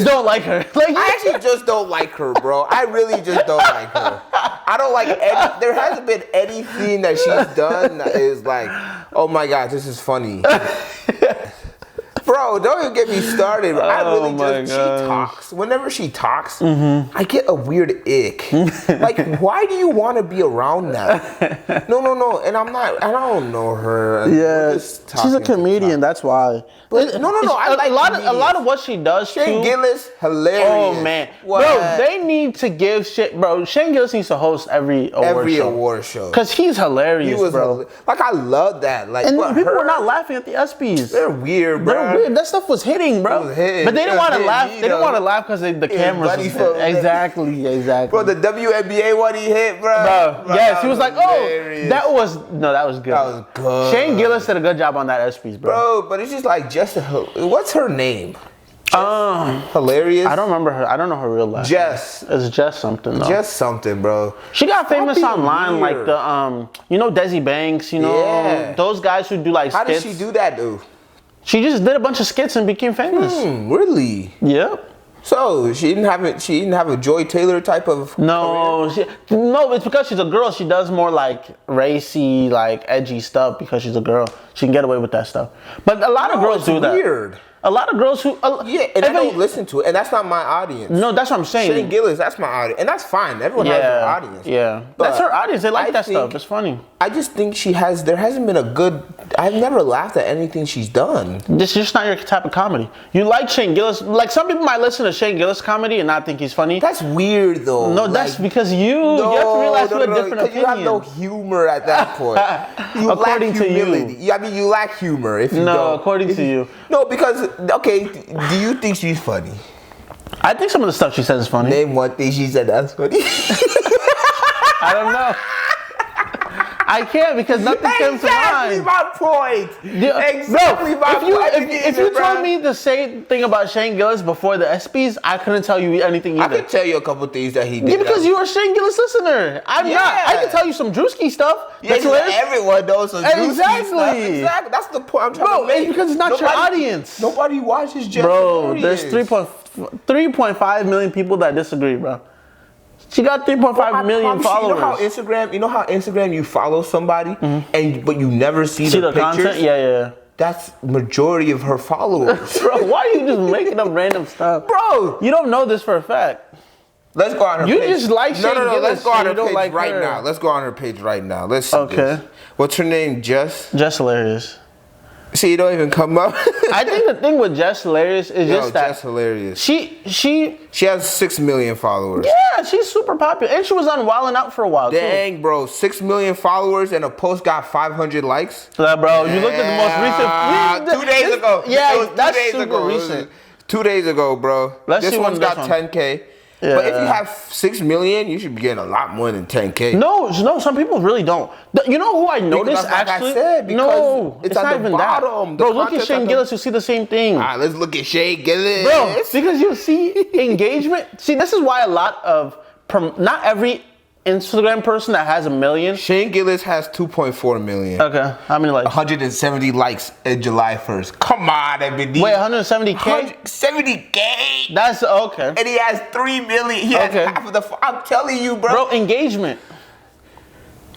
don't like her. Like, I actually just don't like her, bro. I really just don't like her. I don't like any. There hasn't been anything that she's done that is like, oh my God, this is funny. Bro, don't even get me started. She talks. Whenever she talks, I get a weird ick. Like, why do you want to be around that? No. And I don't know her. Yeah, she's a comedian. That's why. But, no. I like a lot of what she does. Shane Gillis, hilarious. Oh man, what? Bro, they need to give shit. Bro, Shane Gillis needs to host every award show because he's hilarious, bro. Like, I love that. Like, and people were not laughing at the ESPYs. They're weird, bro. They're weird. That stuff was hitting, bro. But they didn't want to laugh. They didn't want to laugh because the cameras. Exactly. Bro, the WNBA one he hit, bro. Yes, he was like, hilarious. That was good. That was good. Shane Gillis did a good job on that ESPYs, bro. Bro, but it's just like what's her name? Hilarious. I don't remember her. I don't know her real last name. It's Jess something though. Jess something, bro. She got famous online, like the Desi Banks, those guys who do like skits. How did she do that, dude? She just did a bunch of skits and became famous. Really? Yep. So she didn't have a Joy Taylor type of No, it's because she's a girl. She does more like racy, like edgy stuff because she's a girl. She can get away with that stuff. But a lot of girls do that. Weird. A lot of girls who and I don't listen to it, and that's not my audience. No, that's what I'm saying. Shane Gillis, that's my audience, and that's fine. Everyone has their audience. Yeah, but that's her audience. They like that stuff. It's funny. I just think there hasn't been a good. I've never laughed at anything she's done. This is just not your type of comedy. You like Shane Gillis. Like some people might listen to Shane Gillis comedy and not think he's funny. That's weird though. No, that's because you have to realize you have a different opinion. You have no humor at that point. You according lack humility. to you. I mean, you lack humor if you don't. No, according to you. No, because okay, do you think she's funny? I think some of the stuff she says is funny. Name one thing she said that's funny. I don't know. I can't because nothing comes to mind. Exactly my point. Exactly my point. If you told me the same thing about Shane Gillis before the ESPYs, I couldn't tell you anything either. I can tell you a couple things that he did. Yeah, because you're a Shane Gillis listener. I'm not. I can tell you some Drewski stuff. Yeah, everyone knows some Drewski stuff. Exactly. That's the point I'm trying to make. It's because it's not your audience. Nobody watches Jeff. Bro, there's 3.5 million people that disagree, bro. She got 3.5 million followers. You know how Instagram you follow somebody but you never see the pictures? Content? Yeah. That's majority of her followers. Bro, why are you just making up random stuff? Bro, you don't know this for a fact. Let's go on her page. You just like Shane Gillis. Let's go on her page right now. Let's go on her page right now. Let's see this. What's her name? Jess Hilarious. See, you don't even come up. I think the thing with Jess Hilarious is just that Jess Hilarious. She has 6 million followers. Yeah, she's super popular, and she was on Wildin' Out for a while. Dang, bro, 6 million followers and a post got 500 likes. Yeah, bro, you looked at the most recent. 2 days ago. Yeah, that's super recent. 2 days ago, bro. This one's got 10K. Yeah. But if you have 6 million, you should be getting a lot more than 10K. No, some people really don't. You know who I noticed actually? Like I said, because it's not even bottom. That. Bro, look at Shane Gillis. You see the same thing. All right, let's look at Shane Gillis. Bro, because you see engagement. See, this is why a lot of not every Instagram person that has 1 million. Shane Gillis has 2.4 million. Okay, how many likes? 170 likes in July 1st. Come on, Ebony. Wait, 170K? 170K. That's okay. And he has 3 million. He has half of the. I'm telling you, bro. Bro, engagement.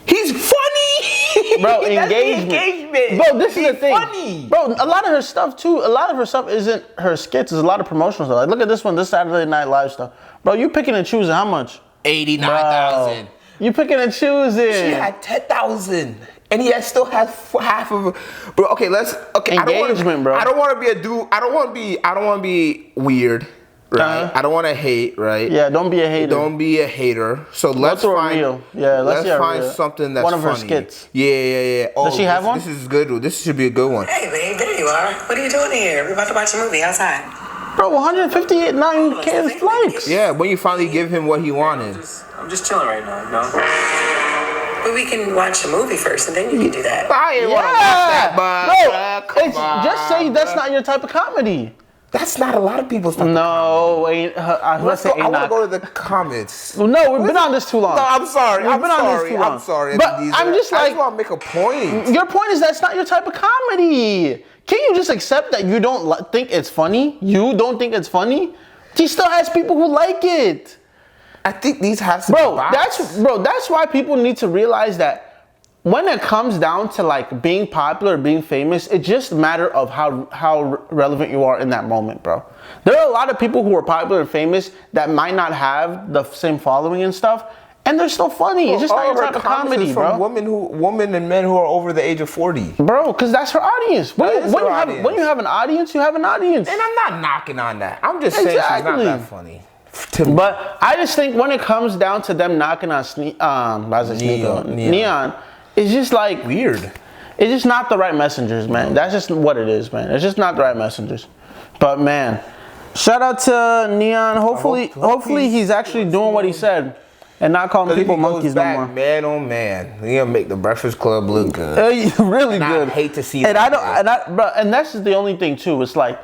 He's funny. Bro, engagement. Bro, this is the thing. Funny. Bro, a lot of her stuff too. A lot of her stuff isn't her skits. It's a lot of promotional stuff. Like, look at this one. This Saturday Night Live stuff. Bro, you picking and choosing how much? 89,000. You picking and choosing. She had 10,000. And he still has half of it. Bro, okay, engagement, bro. I don't want to be a dude. I don't want to be weird, right? I don't want to hate, right? Yeah, don't be a hater. Don't be a hater. So let's find let's find something that's one of her funny. skits. Yeah. Oh, does she have one? This is good. This should be a good one. Hey, babe, there you are. What are you doing here? We're about to watch a movie outside. Bro, 158,900 likes. Yeah, when you finally give him what he wanted. I'm just chilling right now, you know? But we can watch a movie first, and then you can do that. I ain't want to watch that, but just say that's not your type of comedy. That's not a lot of people's type of comedy. I want to go to the comments. No, we've been on this too long. No, I'm sorry. I'm sorry. But I'm just like, I just want to make a point. Your point is that's not your type of comedy. Can you just accept that you don't think it's funny? You don't think it's funny? She still has people who like it. I think these have some that's why people need to realize that when it comes down to like being popular, being famous, it's just a matter of how relevant you are in that moment, bro. There are a lot of people who are popular and famous that might not have the same following and stuff, and they're still funny. It's just not your type of comedy, bro. Women and men who are over the age of 40. Bro, because that's her audience. When you have an audience, you have an audience. And I'm not knocking on that. I'm just saying she's not that funny. But I just think when it comes down to them knocking on Neon, it's just like weird. It's just not the right messengers, man. That's just what it is, man. It's just not the right messengers. But man, shout out to Neon. Hopefully he's actually doing what he said and not calling people monkeys no more. Man, oh man, he gonna make the Breakfast Club look good. Really good. I hate to see that. And that's the only thing too. It's like,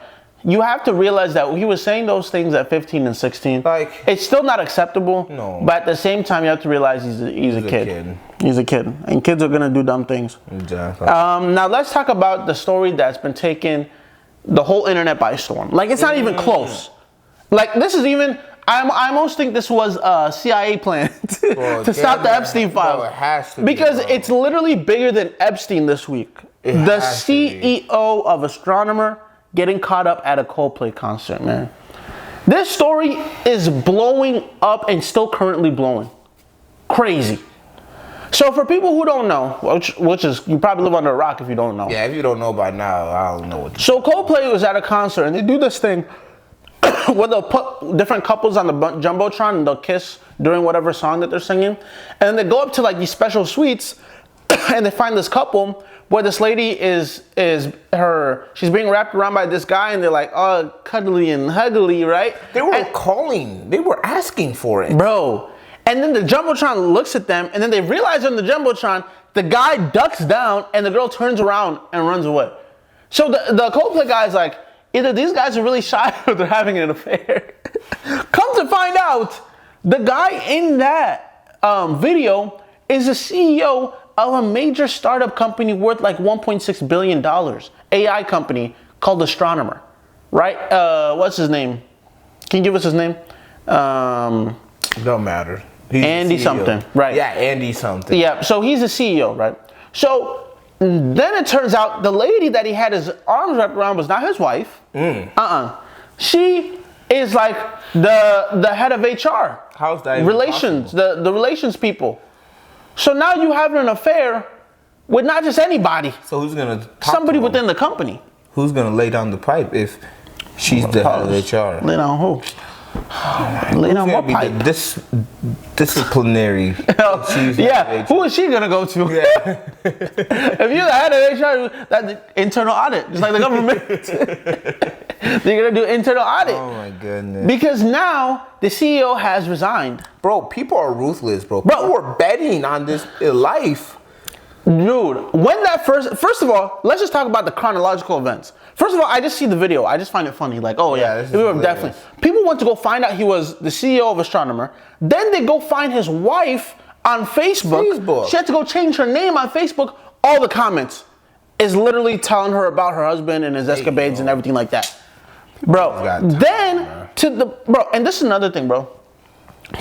you have to realize that he was saying those things at 15 and 16. Like, it's still not acceptable. No. But at the same time, you have to realize he's a kid. He's a kid. And kids are going to do dumb things. Exactly. Now, let's talk about the story that's been taking the whole internet by storm. Like, it's not even close. Like, this is even... I almost think this was a CIA plan to stop the Epstein files. Bro, it has to because it's literally bigger than Epstein this week. The CEO of Astronomer getting caught up at a Coldplay concert, man. This story is blowing up and still currently blowing. Crazy. So for people who don't know, which is, you probably live under a rock if you don't know. Yeah, if you don't know by now, I don't know what. So Coldplay was at a concert and they do this thing where they'll put different couples on the Jumbotron and they'll kiss during whatever song that they're singing. And they go up to like these special suites and they find this couple where this lady she's being wrapped around by this guy and they're like, oh, cuddly and huggly, right? They were asking for it. Bro. And then the Jumbotron looks at them and then they realize on the Jumbotron, the guy ducks down and the girl turns around and runs away. So the Coldplay guy's like, either these guys are really shy or they're having an affair. Come to find out, the guy in that video is the CEO of a major startup company worth like $1.6 billion. AI company called Astronomer, right? What's his name? Can you give us his name? Don't matter. He's Andy something, right? Yeah, Andy something. Yeah, so he's the CEO, right? So then it turns out the lady that he had his arms wrapped around was not his wife. She is like the head of HR. How's that even relations, the relations people. So now you having an affair with not just anybody. So who's gonna somebody within the company? Who's gonna lay down the pipe if she's the head of HR? Lay down who? Lay down what pipe? Disciplinary. Yeah, who is she gonna go to? Yeah. If you're the head of HR, that's internal audit, just like the government. They're gonna do internal audit. Oh my goodness. Because now the CEO has resigned. Bro, people are ruthless, bro. People were betting on this life. Dude, when that first of all, let's just talk about the chronological events. First of all, I just see the video. I just find it funny. Like, oh yeah, we were definitely. People went to go find out he was the CEO of Astronomer. Then they go find his wife on Facebook. She had to go change her name on Facebook. All the comments is literally telling her about her husband and his escapades and everything like that. Bro, then and this is another thing, bro.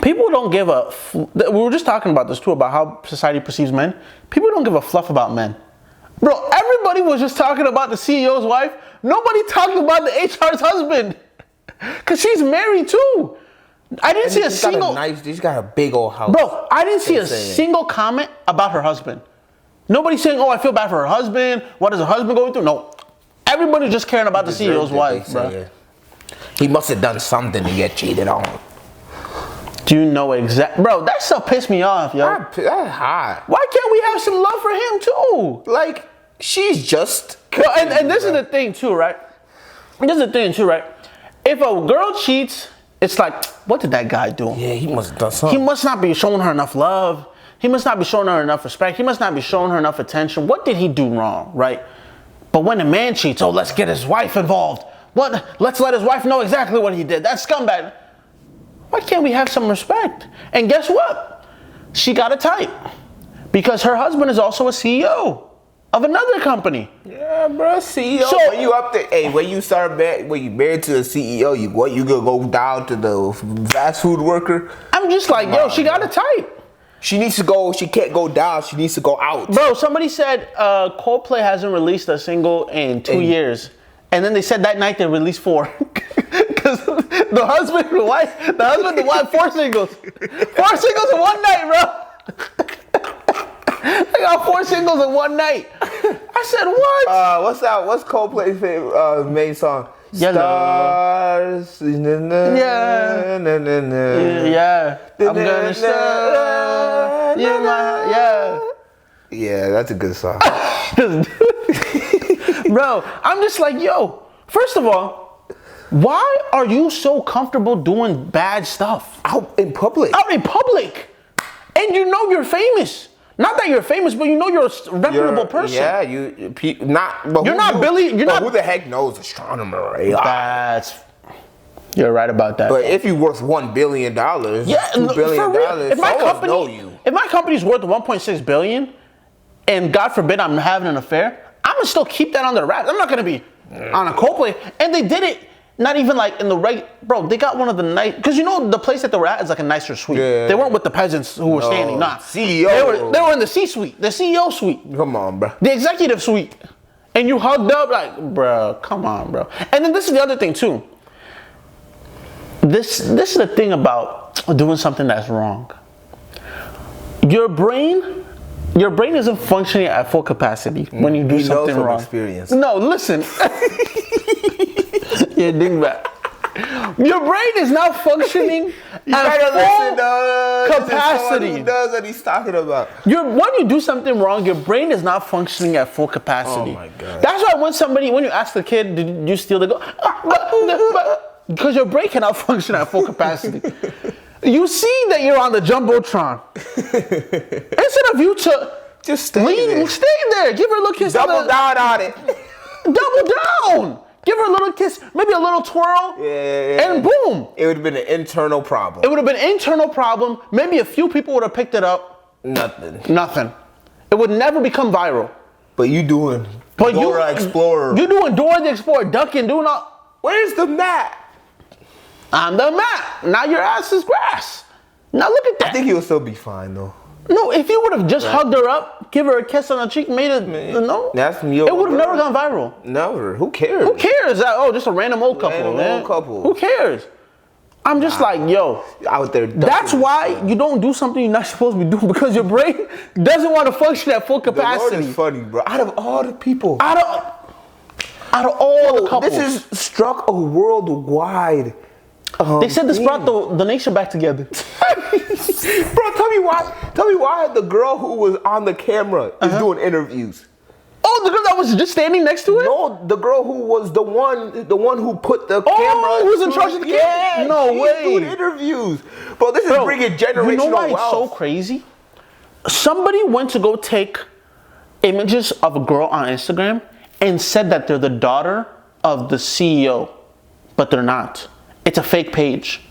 People don't give a, we were just talking about this too, about how society perceives men. People don't give a fluff about men. Bro, everybody was just talking about the CEO's wife. Nobody talked about the HR's husband. Because she's married too. I didn't see a single. She's got a big old house. Bro, I didn't see a single comment about her husband. Nobody's saying, oh, I feel bad for her husband. What is her husband going through? No. Everybody's just caring about the CEO's wife, bro. He must have done something to get cheated on. Do you know exactly? Bro, that stuff pissed me off, yo. That's hot. Why can't we have some love for him, too? Like, she's just... And this is the thing, too, right? If a girl cheats, it's like, what did that guy do? Yeah, he must have done something. He must not be showing her enough love. He must not be showing her enough respect. He must not be showing her enough attention. What did he do wrong, right? But when a man cheats, oh, let's get his wife involved. What? Let's let his wife know exactly what he did. That's scumbag. Why can't we have some respect? And guess what? She got a type. Because her husband is also a CEO of another company. Yeah, bro, CEO. So when you up there, when you married to a CEO, you gonna go down to the fast food worker? I'm just like, yo, she got a type. She needs to go, she can't go down, she needs to go out. Bro, somebody said Coldplay hasn't released a single in 2 years. And then they said that night they released 4. Because the husband, the wife, 4 singles. 4 singles in one night, bro. They got 4 singles in one night. I said, what? What's Coldplay's favorite main song? Stars. Yeah. Yeah. I'm gonna start. Yeah. Yeah, that's a good song. Bro, I'm just like, yo, first of all, why are you so comfortable doing bad stuff? Out in public. And you know you're famous. Not that you're famous, but you know you're a reputable person. Yeah, you're not Billy. Who the heck knows Astronomer? You're right about that. But if you're worth $1 billion, $2 billion, if my company's worth 1.6 billion, and God forbid I'm having an affair, I'm gonna still keep that under wraps. I'm not gonna be on a Coldplay. And they did it. Not even like in the bro, they got one of the nice, because you know the place that they were at is like a nicer suite. Yeah. They weren't with the peasants who were standing. Nah, CEO. They were in the C-suite, the CEO suite. Come on, bro. The executive suite. and you hugged up, like, bro, come on, bro. And then this is the other thing too. This is the thing about doing something that's wrong. Your brain isn't functioning at full capacity when you do something wrong. Experience. No, listen. Yeah, dingbat. Your brain is not functioning at full capacity. Who knows what he's talking about? When you do something wrong, your brain is not functioning at full capacity. Oh my God. That's why when you ask the kid, did you steal, they go, because your brain cannot function at full capacity. You see that you're on the Jumbotron. Instead of you to just stay there. Give her a little kiss. Double down on it. Double down. Give her a little kiss, maybe a little twirl, and boom. It would have been an internal problem. It would have been an internal problem. Maybe a few people would have picked it up. Nothing. It would never become viral. But you doing Dora Explorer. You doing Dora the Explorer, ducking, doing all. Where's the mat? I'm the mat. Now your ass is grass. Now look at that. I think he'll still be fine though. No, if you would have just hugged her up, give her a kiss on the cheek, made it, that's from your it would have never gone viral. Never. Who cares? Who cares? Just a random old couple, man. Who cares? I'm just like, yo, out there. That's why you don't do something you're not supposed to be doing, because your brain doesn't want to function at full capacity. The Lord is funny, bro. Out of all the people, out of all the couples, this has struck a worldwide. They said this brought the nation back together. Bro, tell me why the girl who was on the camera is doing interviews. Oh, the girl that was just standing next to it? No, the girl who was the one who put the camera. Who was in charge of the camera? Yeah, no way. Doing interviews. Bro, this is bringing generational You know why wealth. It's so crazy? Somebody went to go take images of a girl on Instagram and said that they're the daughter of the CEO, but they're not. It's a fake page.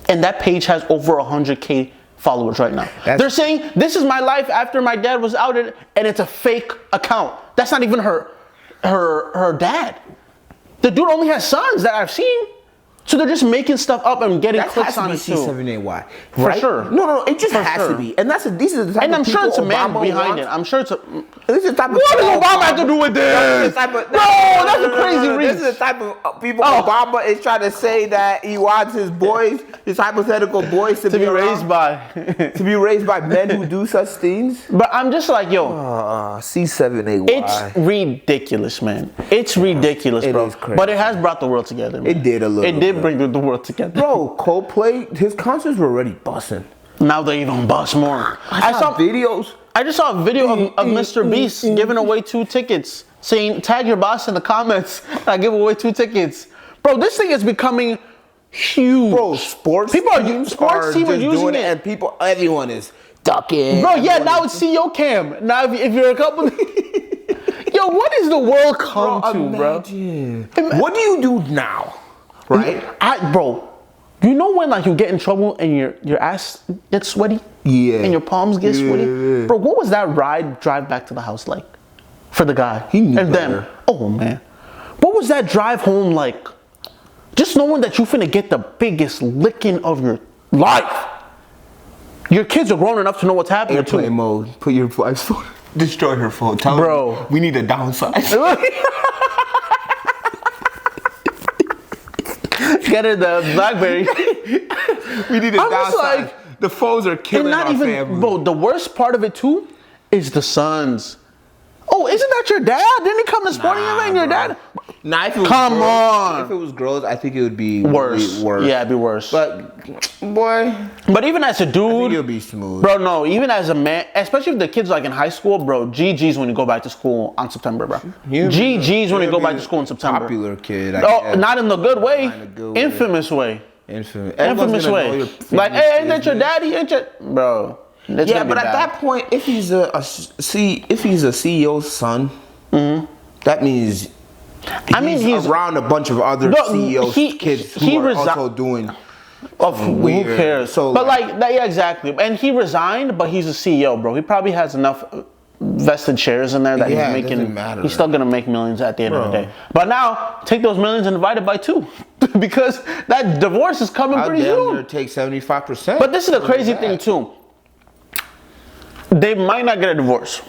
And that page has over 100K followers right now. They're saying, this is my life after my dad was outed, and it's a fake account. That's not even her dad. The dude only has sons that I've seen. So they're just making stuff up and getting clicks on it too. C7AY, for right? sure. No, it just has to be. And these are the type and of I'm people sure it's a man Obama behind wants. it. I'm sure it's a. This is the type of what does Obama have to do with this? That's a crazy reason. This is the type of people Obama is trying to say that he wants his boys, his hypothetical boys, to be raised by to be raised by men who do such things. But I'm just like, yo, C7AY. It's ridiculous, man. It's ridiculous, bro. Is crazy. But it has brought the world together, man. It did a little. It did bring the world together. Bro, Coldplay, his concerts were already busting. Now they even bust more. I saw videos. I just saw a video of Mr. Beast giving away 2 tickets, saying, tag your boss in the comments. I give away 2 tickets. Bro, this thing is becoming huge. Bro, sports teams are using it. And everyone is ducking. Bro, yeah, now it's CEO cam. Now if you're a couple... Yo, what is the world come to, bro? What do you do now? Right? Bro, you know when like you get in trouble and your ass gets sweaty? Yeah. And your palms get sweaty? Bro, what was that drive back to the house like? For the guy. He knew and better. then, oh man. What was that drive home like? Just knowing that you finna get the biggest licking of your life. Your kids are grown enough to know what's happening. Airplane mode. Put your wife's phone. Destroy her phone. Tell her we need a downsize. Get her the BlackBerry. We need a downsize. The phones are killing our family. Bro, the worst part of it too is the sons. Oh, isn't that your dad? Didn't he come this morning and your dad? Nah, if it was Come girls, on. If it was girls, I think it would be worse. Yeah, it'd be worse. But boy, but even as a dude, I think it'll be smooth. Bro, no, even as a man, especially if the kid's like in high school, bro, GG's when you go back to school on September, bro. GG's when you go back to school in September. Popular kid. Oh, not in the good way. Infamous way. Infamous way. Like, hey, ain't that your daddy? Ain't your bro? Yeah, but at that point, if he's a CEO's son, that means he's around a bunch of other CEOs kids who are also doing. Who cares? So, but yeah, exactly. And he resigned, but he's a CEO, bro. He probably has enough vested shares in there that he's making. He's still gonna make millions at the end of the day. But now take those millions and divide it by 2, because that divorce is coming pretty soon. Take 75%. But this is the crazy thing too. They might not get a divorce.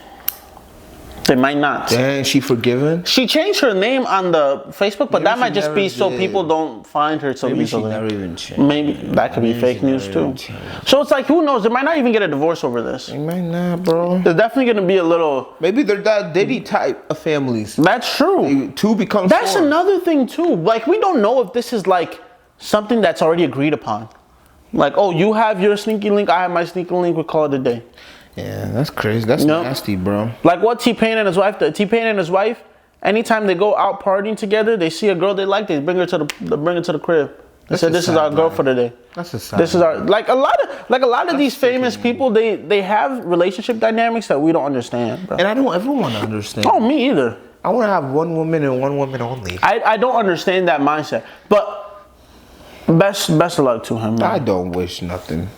They might not. Dang, she forgiven? She changed her name on the Facebook, but Maybe that she might just be never so did. people don't find her so Maybe easily. she never even changed. Maybe that could be Maybe fake she news never too. even changed. So it's like, who knows? They might not even get a divorce over this. They might not, bro. There's definitely gonna be a little. Maybe they're that Diddy type of families. That's true. Two becomes That's four. another thing too. Like, we don't know if this is like something that's already agreed upon. Like, oh, you have your sneaky link, I have my sneaky link, we call it a day. Yeah, that's crazy. That's Nope. nasty, bro. Like what T-Pain and his wife did. T-Pain and his wife, anytime they go out partying together, they see a girl they like, they bring her to the crib. They said, "This is our girl for the day." That's a sad. This is our like a lot of these famous people. They have relationship dynamics that we don't understand, bro. And I don't ever want to understand. Oh, me either. I want to have one woman and one woman only. I don't understand that mindset. But best of luck to him, man. I don't wish nothing.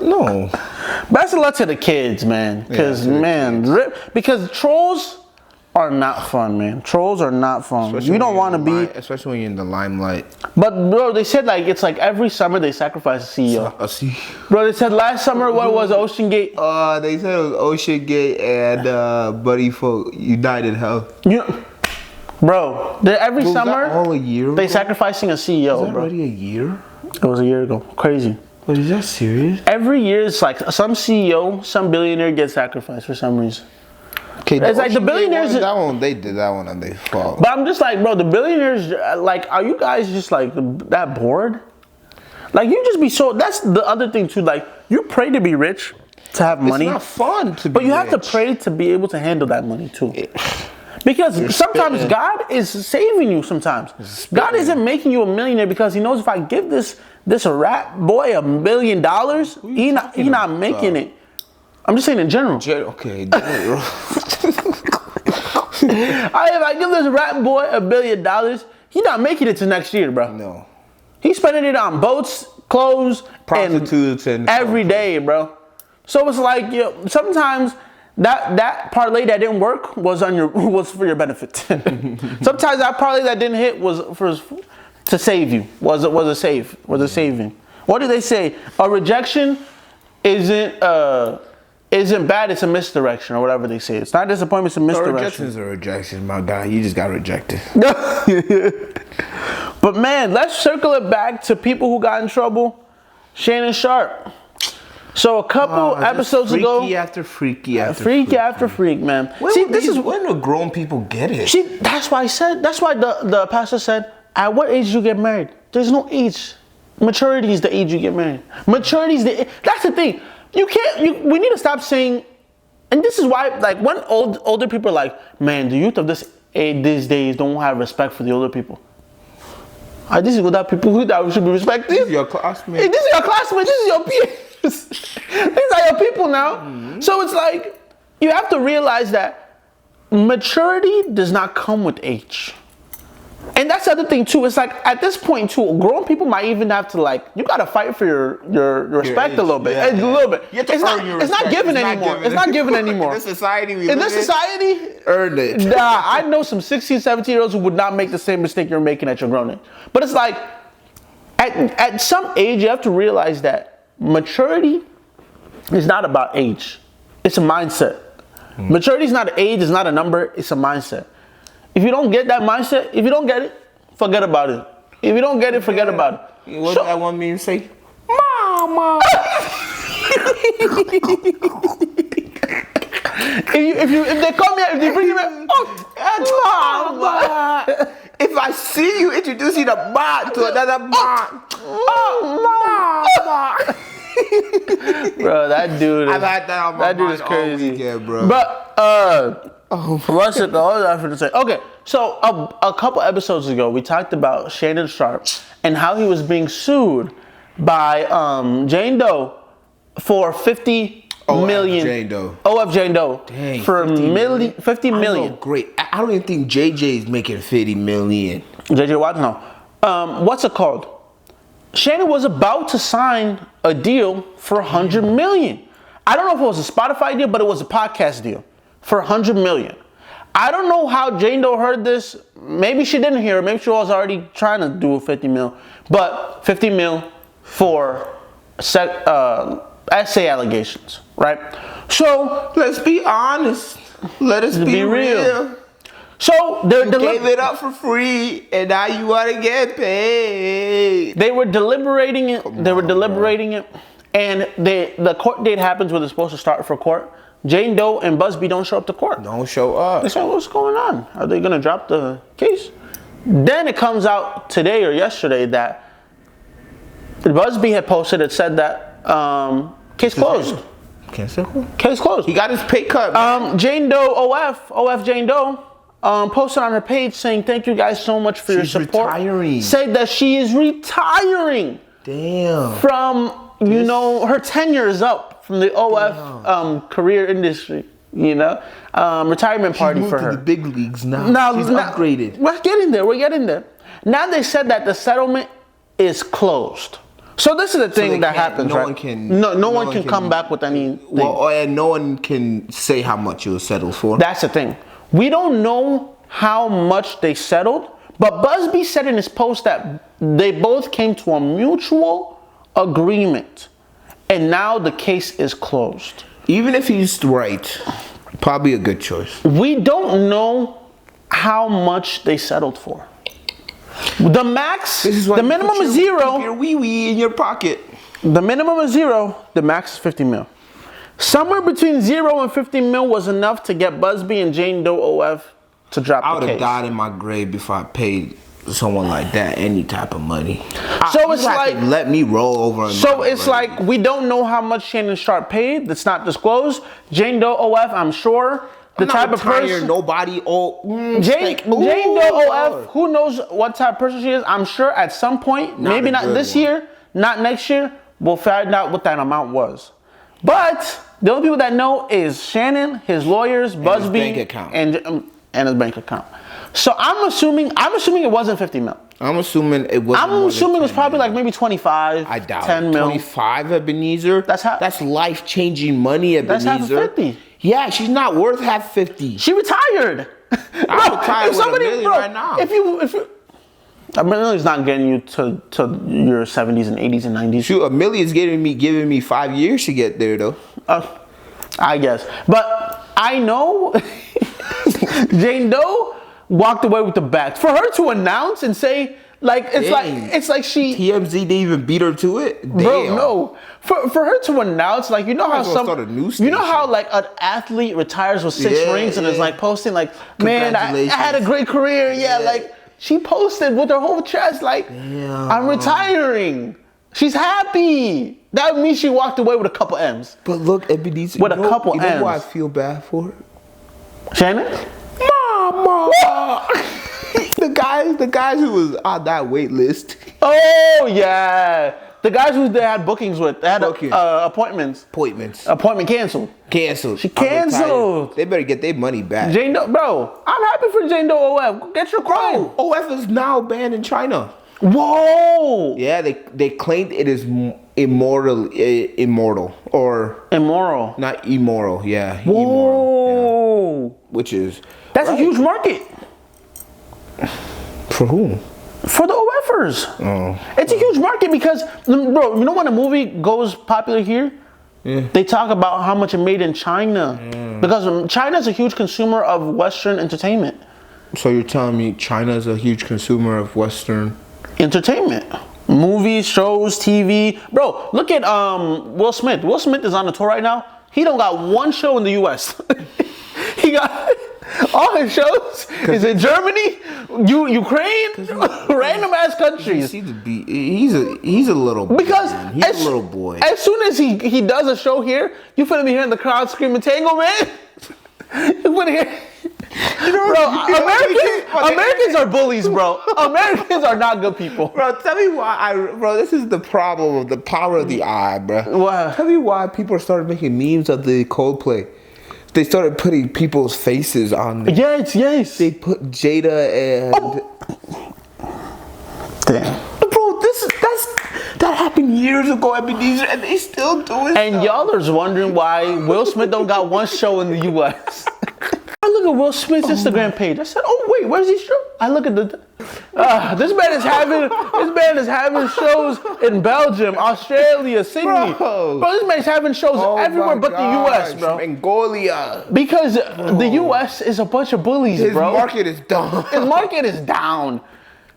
No. Best of luck to the kids, man. Because because trolls are not fun, man. Trolls are not fun. Especially You don't want to be. especially when you're in the limelight. But bro, they said like it's like every summer they sacrifice a CEO. I see. Bro, they said last summer what was Ocean Gate? They said it was Ocean Gate and Buddy for United Health. Bro, every Was summer that all a year they ago? sacrificing a CEO, Is that bro. already a year? It was a year ago. Crazy. But is that serious? Every year it's like some CEO, some billionaire gets sacrificed for some reason. Okay, It's like the billionaires. That one, they did that one and they fault. But I'm just like, bro, the billionaires, like, are you guys just like that bored? Like, you just be so. That's the other thing too. Like, you pray to be rich, to have money. It's not fun to be But you have to rich. pray to be able to handle that money too. Because sometimes God is saving you. Sometimes God isn't making you a millionaire because He knows if I give this rap boy $1 million, he not making it. I'm just saying in general. Okay. If I give this rap boy $1 billion, he not making it to next year, bro. No. He's spending it on boats, clothes, Prostitutes and every day, bro. So it's like, sometimes that parlay that didn't work was for your benefit. Sometimes that parlay that didn't hit was to save you. Was a saving. What do they say? A rejection isn't bad. It's a misdirection or whatever they say. It's not disappointment. It's a A misdirection. rejection is a rejection, my guy. You just got rejected. But man, let's circle it back to people who got in trouble. Shannon Sharp. So a couple episodes ago, freaky after freaky after freak after freak, man. When do grown people get it? See, that's why the pastor said, at what age you get married? There's no age. Maturity is the age you get married. Maturity is that's the thing. We need to stop saying, and this is why, like, when older people are like, man, the youth of these days don't have respect for the older people. This is what that people who that should be respected. This is your classmate. This is your classmate. This is your peers. These are your people now. Mm-hmm. So it's like, you have to realize that maturity does not come with age. And that's the other thing too. It's like at this point too, grown people might even have to like, you gotta fight for your respect a little bit. A little bit. It's not given anymore. It's not given anymore. In this society earn it. Nah, I know some 16, 17-year-olds who would not make the same mistake you're making at your grown age. But it's like, at some age, you have to realize that maturity is not about age. It's a mindset. Maturity is not an age, it's not a number, it's a mindset. If you don't get that mindset, if you don't get it, forget about it. If you don't get it, forget about it. What does that one mean? Say, Mama. if they come here, if they bring you in, Mama. If I see you introducing a man to another man, Mama. Bro, that dude is, I've had that on my that dude mind is crazy. all weekend, bro. But what's it called? I forgot to say. Okay, so a couple episodes ago, we talked about Shannon Sharp and how he was being sued by Jane Doe for 50 million. Jane Doe. OF Jane Doe. Dang, for 50 million. Great. I don't even think JJ is making 50 million. JJ Watt, no. What's it called? Shannon was about to sign a deal for 100 million. I don't know if it was a Spotify deal, but it was a podcast deal for 100 million. I don't know how Jane Doe heard this. Maybe she didn't hear it. Maybe she was already trying to do a 50 mil. But 50 mil for essay allegations, right? So Let's be honest. Let us be real. So they're gave it up for free, and now you want to get paid. They were deliberating it. And the court date happens when they're supposed to start for court. Jane Doe and Busby don't show up to court. Don't show up. They say, what's going on? Are they going to drop the case? Then it comes out today or yesterday that Busby had posted. It said that case closed. Case closed. He got his pay cut. Jane Doe OF Jane Doe posted on her page saying, "Thank you guys so much for your support." Retiring. Said that she is retiring. Damn. From her tenure is up from the OF career industry. Retirement party for her. To the big leagues now. She's upgraded. We're getting there. Now they said that the settlement is closed. So this is the thing that happens, right? No one can come back with anything. Well, and no one can say how much it was settled for. That's the thing. We don't know how much they settled, but Busby said in his post that they both came to a mutual agreement, and now the case is closed. Even if he's right, probably a good choice. We don't know how much they settled for. The max, the minimum is zero. Your wee-wee in your pocket. The minimum is zero. The max is 50 mil. Somewhere between 0 and 50 mil was enough to get Busby and Jane Doe OF to drop the case. I would have died in my grave before I paid someone like that any type of money. So it's like, let me roll over. So it's like we don't know how much Shannon Sharp paid. That's not disclosed. Jane Doe OF, I'm sure. The type of person. Nobody. Jane Doe OF. Who knows what type of person she is? I'm sure at some point, maybe not this year, not next year, we'll find out what that amount was. But the only people that know is Shannon, his lawyers, Busby, his bank account. And his bank account. So I'm assuming it wasn't 50 mil. I'm assuming it was. I'm assuming it was probably like maybe 25. I doubt 10 mil. 25 Ebenezer. That's life-changing money, Ebenezer. That's half 50. Yeah, she's not worth half 50. She retired. I'm retired with $1 million right now. If you $1 million is not getting you to your 70s and 80s and 90s. Shoot, $1 million is giving me 5 years to get there though. I guess, but I know Jane Doe walked away with the bag. For her to announce and say, it's like she TMZ didn't even beat her to it. Damn. Bro, no. For her to announce, like, how like an athlete retires with 6 rings and is like posting like, man, I had a great career. Yeah, like she posted with her whole chest like, I'm retiring. She's happy. That means she walked away with a couple M's. But look, Ebenezer, with a couple M's. You know why I feel bad for her? Shannon? Mama! the guys who was on that wait list. Oh yeah, the guys who they had bookings with, they had appointments. Appointment canceled. She canceled. They better get their money back. Jane Doe, bro, I'm happy for Jane Doe OF. Get your crying. OF is now banned in China. Whoa. Yeah, they claimed it is immoral. Not immoral. Yeah. Whoa. Immoral. Yeah. Which is that's a huge market. For whom? For the OFers. Oh. It's a huge market because, bro, you know when a movie goes popular here? Yeah. They talk about how much it made in China. Yeah. Because China is a huge consumer of Western entertainment. So you're telling me China is a huge consumer of Western entertainment? Movies, shows, TV. Bro, look at Will Smith. Will Smith is on the tour right now. He don't got one show in the U.S. He got... all his shows is in Germany, Ukraine, random ass countries. He's a little boy. Because he's a little boy. As soon as he does a show here, you finna be hearing the crowd screaming "Tango Man." You finna hear. Americans are bullies, bro. Americans are not good people. Bro, tell me why this is the problem of the power of the eye, bro. Wow. Tell me why people started making memes of the Coldplay. They started putting people's faces on there. Yes. They put Jada and... Damn. Bro, that happened years ago, Ebenezer, and they still do it. And y'all are wondering why Will Smith don't got one show in the U.S. look at Will Smith's Instagram page. I said, "Oh wait, where's he show?" I look at this man is having shows in Belgium, Australia, Sydney. Bro, this man's having shows everywhere but the U.S., bro. Mongolia. Because the U.S. is a bunch of bullies, bro. His market is down. His market is down.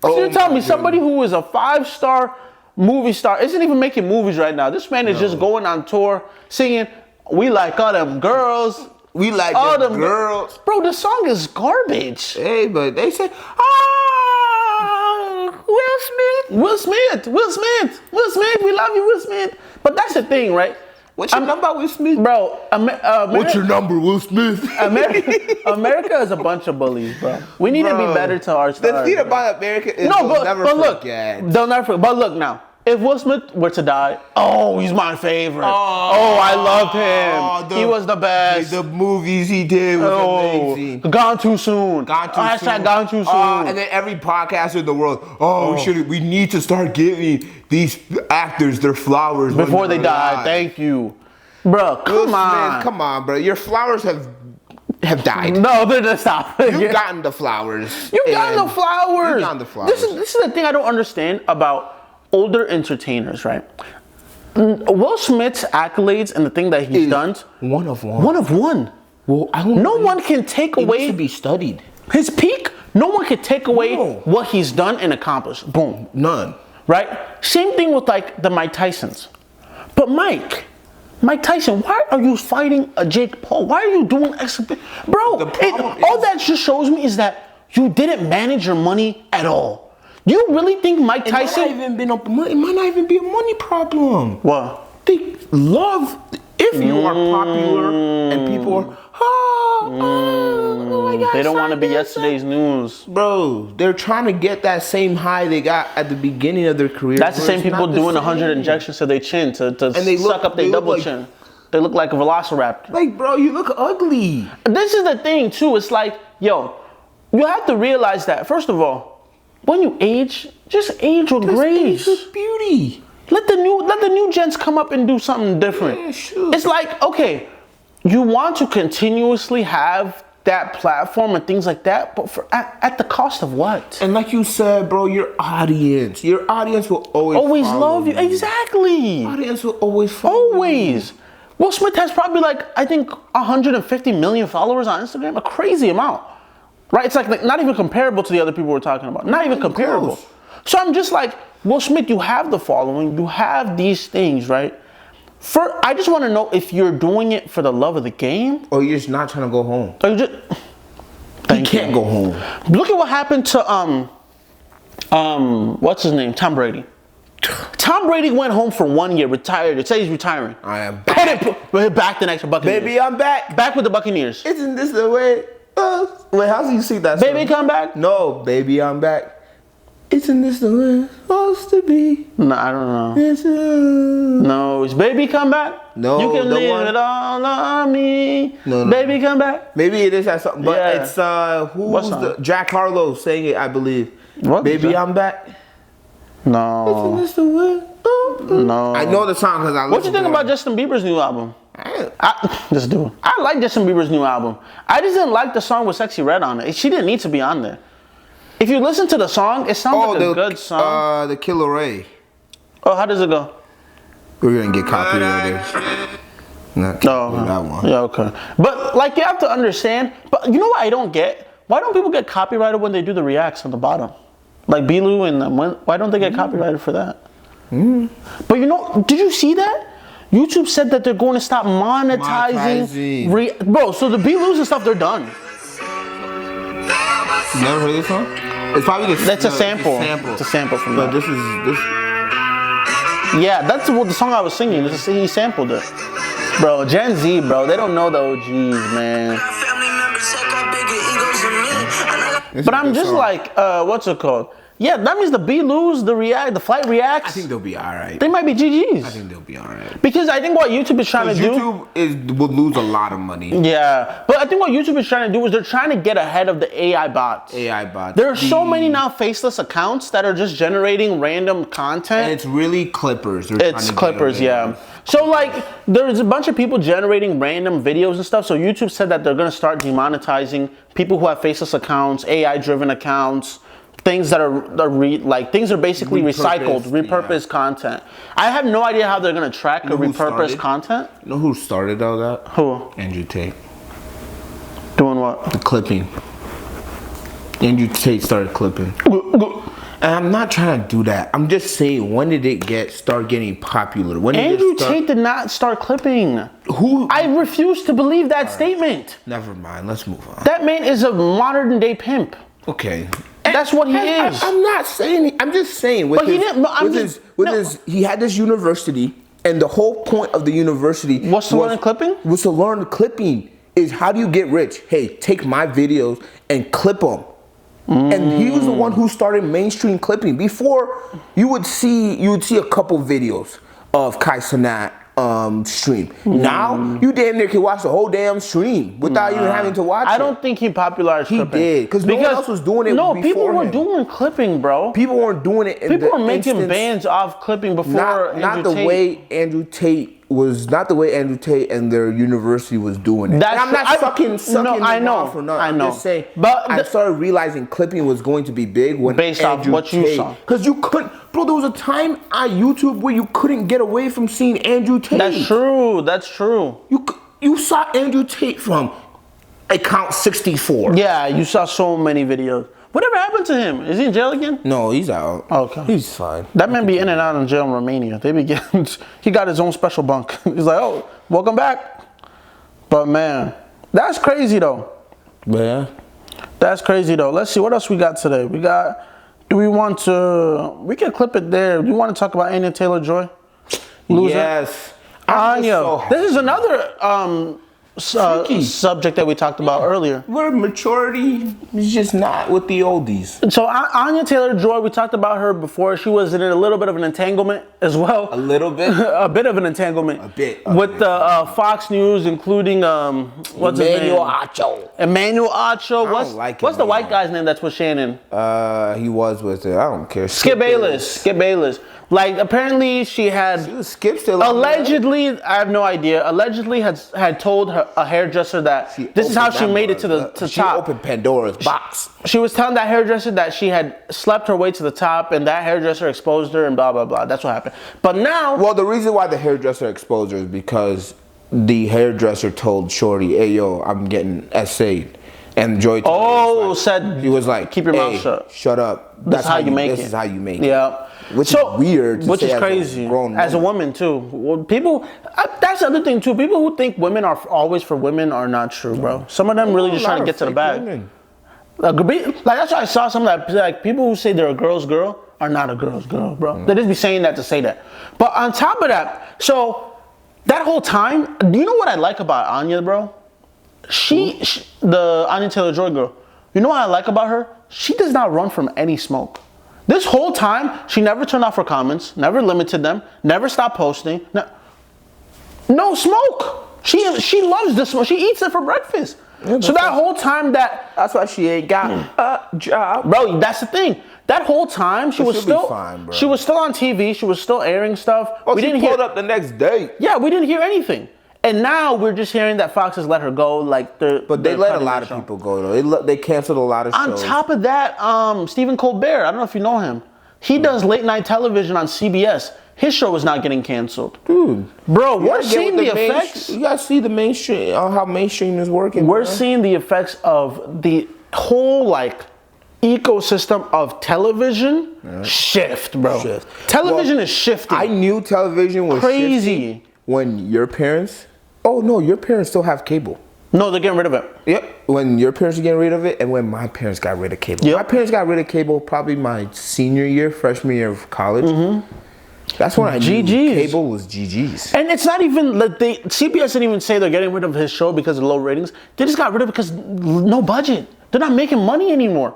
So you're telling me somebody who is a 5-star movie star isn't even making movies right now. This man is just going on tour singing, "We like all them girls. We like all them girls." Bro, the song is garbage. Hey, but they say, Will Smith. Will Smith. We love you, Will Smith. But that's the thing, right? What's your number, Will Smith? Bro, what's your number, Will Smith? America is a bunch of bullies, bro. We need to be better to our stars. The thing about America is they'll never forget. They'll never forget. But look now. If Will Smith were to die, he's my favorite. I loved him. He was the best. The movies he did was amazing. Gone too soon. Gone too soon. And then every podcaster in the world, we need to start giving these actors their flowers before they die. Thank you, bro. Come on, bro. Your flowers have died. No, they're just stop. You've gotten the flowers. You've gotten the flowers. This is the thing I don't understand about older entertainers, right? Will Smith's accolades and the thing that he's done, one of one. Well, no one can take away. It needs to be studied. His peak. No one can take away what he's done and accomplished. Boom. None. Right. Same thing with like the Mike Tysons. But Mike Tyson, why are you fighting a Jake Paul? Why are you doing bro? All that just shows me is that you didn't manage your money at all. You really think Mike Tyson? It might not even be a money problem. What? They love if you are popular and people are. They don't want to be yesterday's news, bro. They're trying to get that same high they got at the beginning of their career. That's the same people doing 100 injections to their chin to suck up their double chin. They look like a velociraptor. Like, bro, you look ugly. This is the thing too. It's like, yo, you have to realize that first of all. When you age, just age with grace. Age with beauty. Let the new gents come up and do something different. Yeah, sure. It's like, okay, you want to continuously have that platform and things like that, but at the cost of what? And like you said, bro, your audience will always love you. Exactly. Audience will always follow Always. Will Smith has probably I think 150 million followers on Instagram, a crazy amount. Right? It's like not even comparable to the other people we're talking about. Not even comparable. So I'm just like, Will Smith, you have the following. You have these things, right? I just want to know if you're doing it for the love of the game. Or you're just not trying to go home. Or you just... You can't go home. Look at what happened to, what's his name? Tom Brady. Tom Brady went home for 1 year, retired. It says he's retiring. I am back. Back the next Buccaneers. Baby, I'm back. Back with the Buccaneers. Isn't this the way... wait, how do you see that? Baby, come back? No, baby, I'm back. Isn't this the way it's supposed to be? No, I don't know. No, is Baby Come Back? No, you can leave it all on me. No. Baby Come Back? Maybe it is that song, but it's Jack Harlow saying it, I believe. What? Baby, I'm back. No. Isn't this the way? No. I know the song because I listen. What you think about Justin Bieber's new album? I like Justin Bieber's new album. I just didn't like the song with Sexy Red on it. She didn't need to be on there. If you listen to the song, it sounds like a good song. The Killer Ray. Oh, how does it go? We're gonna get copyrighted. Not that one. Yeah, okay. But you have to understand. But you know what I don't get? Why don't people get copyrighted when they do the reacts on the bottom? Like Bilu and why don't they get copyrighted for that? But did you see that? YouTube said that they're going to stop monetizing. Bro, so the Bilus and stuff, they're done. You never heard this song? It's probably that's a sample. It's a sample from that. This is. Yeah, that's the song I was singing. He sampled it. Bro, Gen Z, bro, they don't know the OGs, man. But I'm just like, what's it called? Yeah, that means the B lose, the flight reacts. I think they'll be all right. They might be GGs. I think they'll be all right. Because I think what YouTube is trying to do... YouTube would lose a lot of money. Yeah. But I think what YouTube is trying to do is they're trying to get ahead of the AI bots. AI bots. There are so many now faceless accounts that are just generating random content. And it's really clippers. It's clippers, yeah. So like, there's a bunch of people generating random videos and stuff. So YouTube said that they're going to start demonetizing people who have faceless accounts, AI-driven accounts, things that are things are basically repurposed content. I have no idea how they're gonna track a repurposed content. You know who started all that? Who? Andrew Tate. Doing what? The clipping. Andrew Tate started clipping. And I'm not trying to do that. I'm just saying, when did it start getting popular? When did Andrew Tate did not start clipping. Who? I refuse to believe that statement. Never mind. Let's move on. That man is a modern day pimp. Okay. That's what he is. I'm not saying. I'm just saying. He had this university, and the whole point of the university was to learn clipping. Was to learn clipping. Is how do you get rich? Hey, take my videos and clip them. And he was the one who started mainstream clipping. Before, you would see a couple videos of Kai Cenat stream. Now you damn near can watch the whole damn stream without even having to watch it. I don't think he popularized clipping. He did, because no one else was doing it. No, people were doing clipping, bro. People weren't doing it. People were making bands off clipping before. Not the way Andrew Tate and their university was doing it. I'm not sucking I know. For nothing. I know. I'm just saying, but I started realizing clipping was going to be big when based off what you saw. Because you couldn't, bro. There was a time on YouTube where you couldn't get away from seeing Andrew Tate. That's true. That's true. You saw Andrew Tate from account 64. Yeah, you saw so many videos. Whatever happened to him? Is he in jail again? No, he's out. Okay. He's fine. That man be in and out of jail in Romania. He got his own special bunk. He's like, oh, welcome back. But man, that's crazy though. Yeah. That's crazy though. Let's see, what else we got today? We can clip it there. Do you want to talk about Anya Taylor-Joy? Loser? Yes. Anya. This is another subject that we talked about earlier. Where maturity is just not with the oldies. So Anya Taylor-Joy, we talked about her before. She was in a little bit of an entanglement as well. A little bit? A bit of an entanglement. With the Fox News, including what's his name? Emmanuel Acho. What's the white guy's name that's with Shannon? He was with it. I don't care. Skip Bayless. Like, apparently she had... Skip still allegedly, I have no idea, allegedly had told a hairdresser that this is how she made it to the top. She opened Pandora's box. She was telling that hairdresser that she had slept her way to the top, and that hairdresser exposed her and blah, blah, blah. That's what happened. But now... Well, the reason why the hairdresser exposed her is because the hairdresser told Shorty, hey, yo, I'm getting essayed. And Joy said... He was like, keep your mouth shut. Shut up. That's how you make it. This is how you make it. Yeah. Which is weird. Which is crazy. As a woman, too. Well, people, that's the other thing, too. People who think women are always for women are not true, bro. Some of them really just trying to get to the bag. Like, that's why I saw some of that. Like, people who say they're a girl's girl are not a girl's girl, bro. They just be saying that to say that. But on top of that, so that whole time, do you know what I like about Anya, bro? The Anya Taylor-Joy girl. You know what I like about her? She does not run from any smoke. This whole time, she never turned off her comments, never limited them, never stopped posting. No smoke. She loves the smoke. She eats it for breakfast. Yeah, so that whole time that's why she ain't got a job. Bro, that's the thing. That whole time she was still on TV. She was still airing stuff. Oh, we didn't pulled up the next day. Yeah, we didn't hear anything. And now we're just hearing that Fox has let her go. But they let a lot of people go though. They canceled a lot of shows. On top of that, Stephen Colbert, I don't know if you know him. He does late night television on CBS. His show is not getting canceled. Dude. Bro, we're seeing the effects. You gotta see the mainstream, how mainstream is working. We're seeing the effects of the whole ecosystem of television shift, bro. Television is shifting. I knew television was crazy when your parents... Oh, no, your parents still have cable. No, they're getting rid of it. Yep. When your parents are getting rid of it and when my parents got rid of cable. Yep. My parents got rid of cable probably my freshman year of college. Mm-hmm. That's when I knew cable was GG's. And it's not even... CBS didn't even say they're getting rid of his show because of low ratings. They just got rid of it because no budget. They're not making money anymore.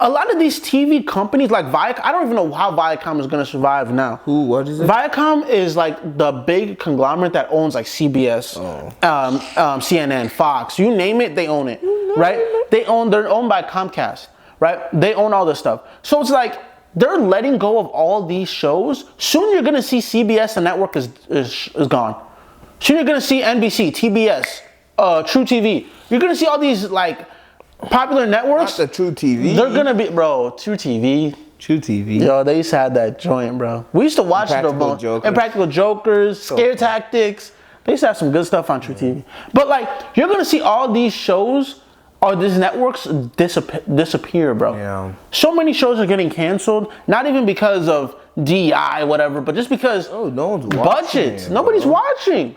a lot of these TV companies like Viacom, I don't even know how Viacom is going to survive now. What is it? Viacom is like the big conglomerate that owns like CBS, CNN, Fox, you name it, they own it, right? They're owned by Comcast, right? They own all this stuff. So it's like they're letting go of all these shows. Soon you're going to see CBS, the network is gone. Soon you're going to see NBC, TBS, True TV. You're going to see all these like popular networks. Not the True TV. They're gonna be, bro. True TV. True TV. Yo, they used to have that joint, bro. We used to watch it. Impractical Jokers, Scare Tactics. They used to have some good stuff on True TV. But like, you're gonna see all these shows or these networks disappear, bro. Yeah. So many shows are getting canceled. Not even because of DEI, whatever, but just because no one's watching budgets. Nobody's watching.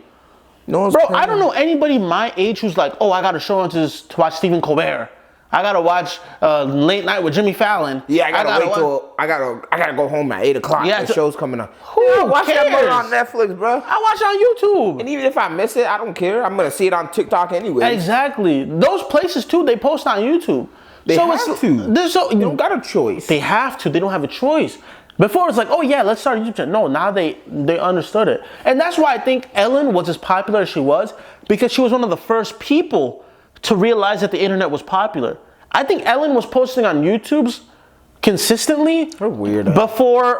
No one's bro, I don't know anybody my age who's like, oh, I got a show on to watch Stephen Colbert. I gotta watch Late Night with Jimmy Fallon. Yeah, I gotta go home at 8 o'clock. Yeah, the show's coming on. Watch that on Netflix, bro. I watch it on YouTube. And even if I miss it, I don't care. I'm gonna see it on TikTok anyway. Exactly. Those places too, they post on YouTube. They have to. You don't got a choice. They have to. They don't have a choice. Before it's like, oh yeah, let's start a YouTube channel. No, now they understood it. And that's why I think Ellen was as popular as she was, because she was one of the first people to realize that the internet was popular. I think Ellen was posting on YouTube's consistently. Her weird. Before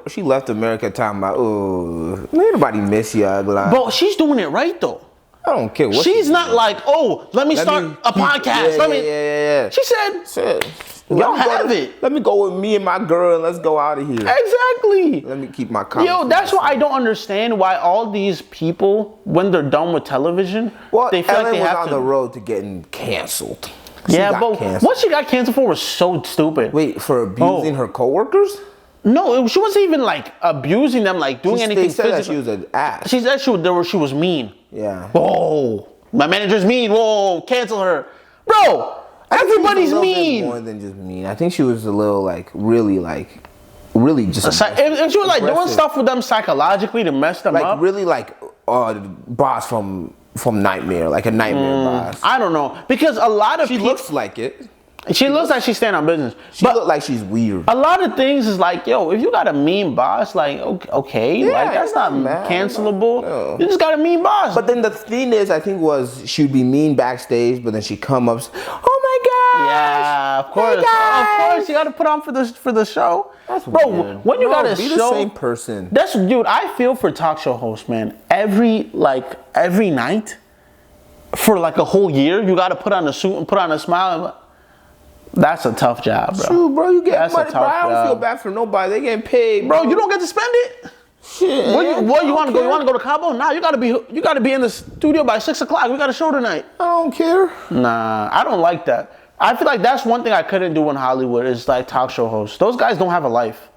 she left America talking about, oh, ain't nobody miss you, ugly. But she's doing it right though. I don't care what she's not doing. Like, oh, let me start a podcast. Yeah. She said y'all have it. Let me go with me and my girl and let's go out of here. Exactly. Let me keep my comments. Yo, that's why I don't understand why all these people, when they're done with television, they feel Ellen like they was have on to. The road to getting canceled. What she got canceled for was so stupid. Wait, for abusing her coworkers? No, she wasn't even like abusing them, like doing anything physical. That she was an ass. She said she was mean. Yeah. Whoa, my manager's mean. Whoa, cancel her, bro. Everybody's mean. More than just mean. I think she was a little really just. If she was like doing stuff with them psychologically to mess them up. Really boss from Nightmare, like a Nightmare boss. I don't know, because a lot of people. She looks like it. She looks like she's staying on business. She looks like she's weird. A lot of things is like, yo, if you got a mean boss, like, okay, like that's not cancelable. No. You just got a mean boss. But then the thing is, I think she'd be mean backstage, but then she'd come up, oh my gosh. Yeah, of course. Of course, you got to put on for the show. That's bro, weird. when you got a be show, the same person. Dude, I feel for talk show hosts, man. Every night for like a whole year, you got to put on a suit and put on a smile. That's a tough job, bro. True, bro. You get money, bro. I don't feel bad for nobody. They getting paid, bro. You don't get to spend it. Shit. What you want to go? You want to go to Cabo? Nah, you gotta be in the studio by 6 o'clock. We got a show tonight. I don't care. Nah, I don't like that. I feel like that's one thing I couldn't do in Hollywood is like talk show hosts. Those guys don't have a life.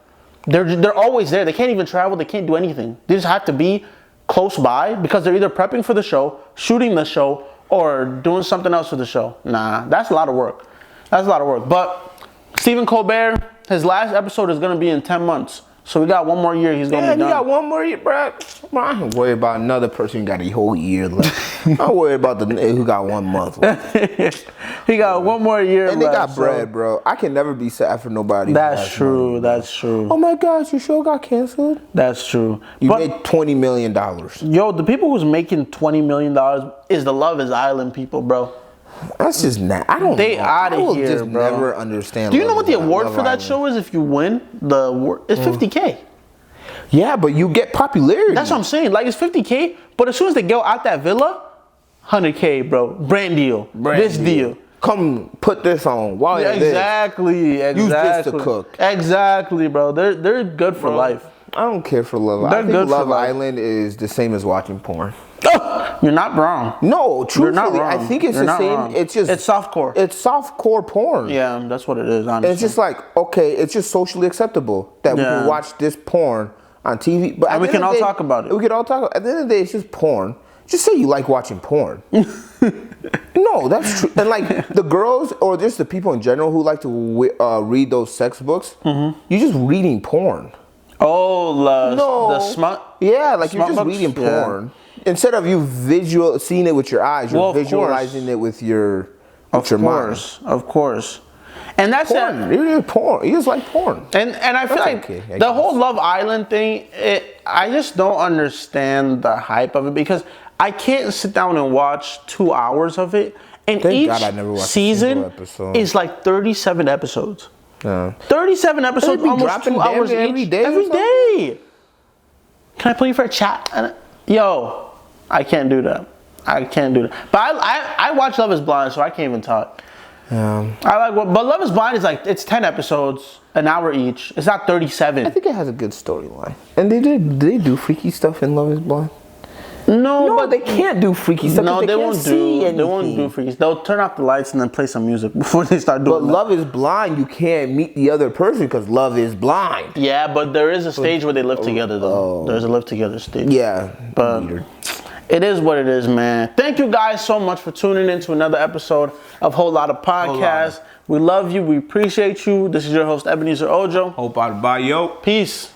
They're always there. They can't even travel. They can't do anything. They just have to be close by because they're either prepping for the show, shooting the show, or doing something else for the show. Nah, that's a lot of work. But Stephen Colbert, his last episode is going to be in 10 months. So we got one more year. He's going to be done. Yeah, he got one more year, bro. I ain't worried about another person who got a whole year left. I'm worried about the nigga who got 1 month left. He got one more year and left. And they got bread, bro. I can never be sad for nobody. That's true. That's true. Oh my gosh, your show got canceled? That's true. You made $20 million. Yo, the people who's making $20 million is the Love is Island people, bro. That's just not. I don't. They out of here, bro. I will just never understand. Do you know what the award for that show is? If you win, the award is $50K. Yeah, but you get popularity. That's what I'm saying. Like it's $50K, but as soon as they go out that villa, $100K, bro. Brand deal. This deal. Come put this on. While exactly. Use this to cook. Exactly, bro. They're good for life. I don't care for Love Island. I think Love Island is the same as watching porn. You're not wrong. No, truthfully, You're not wrong. I think it's the same. Wrong. It's softcore. It's softcore porn. Yeah, that's what it is, honestly. And it's just like, okay, it's just socially acceptable that we can watch this porn on TV. But we can all talk about it. We can all talk. At the end of the day, it's just porn. Just say you like watching porn. No, that's true. And like the girls or just the people in general who like to read those sex books, you're just reading porn. Oh, the smut? Yeah, like you're just reading porn. Yeah. Instead of you seeing it with your eyes, you're visualizing it with your mind. Of course. And that's porn. It is porn. He just like porn. And I feel like the whole Love Island thing, I just don't understand the hype of it because I can't sit down and watch 2 hours of it. And each season is like 37 episodes. 37 episodes, almost 2 hours every each. day. Every day. Can I play for a chat? Yo, I can't do that. I can't do that. But I watch Love Is Blind, so I can't even talk. But Love Is Blind is like, it's 10 episodes, an hour each. It's not 37. I think it has a good storyline. And they do freaky stuff in Love Is Blind. No, but they can't do freaky stuff. No, they won't do freaky. They'll turn off the lights and then play some music before they start doing. But Love Is Blind, you can't meet the other person because love is blind. Yeah, but there is a stage where they live together though. There's a live together stage. Yeah, but it is what it is, man. Thank you guys so much for tuning in to another episode of Whole Lotta Podcast. We love you. We appreciate you. This is your host Ebenezer Ojo. Hope I'll buy yo. Peace.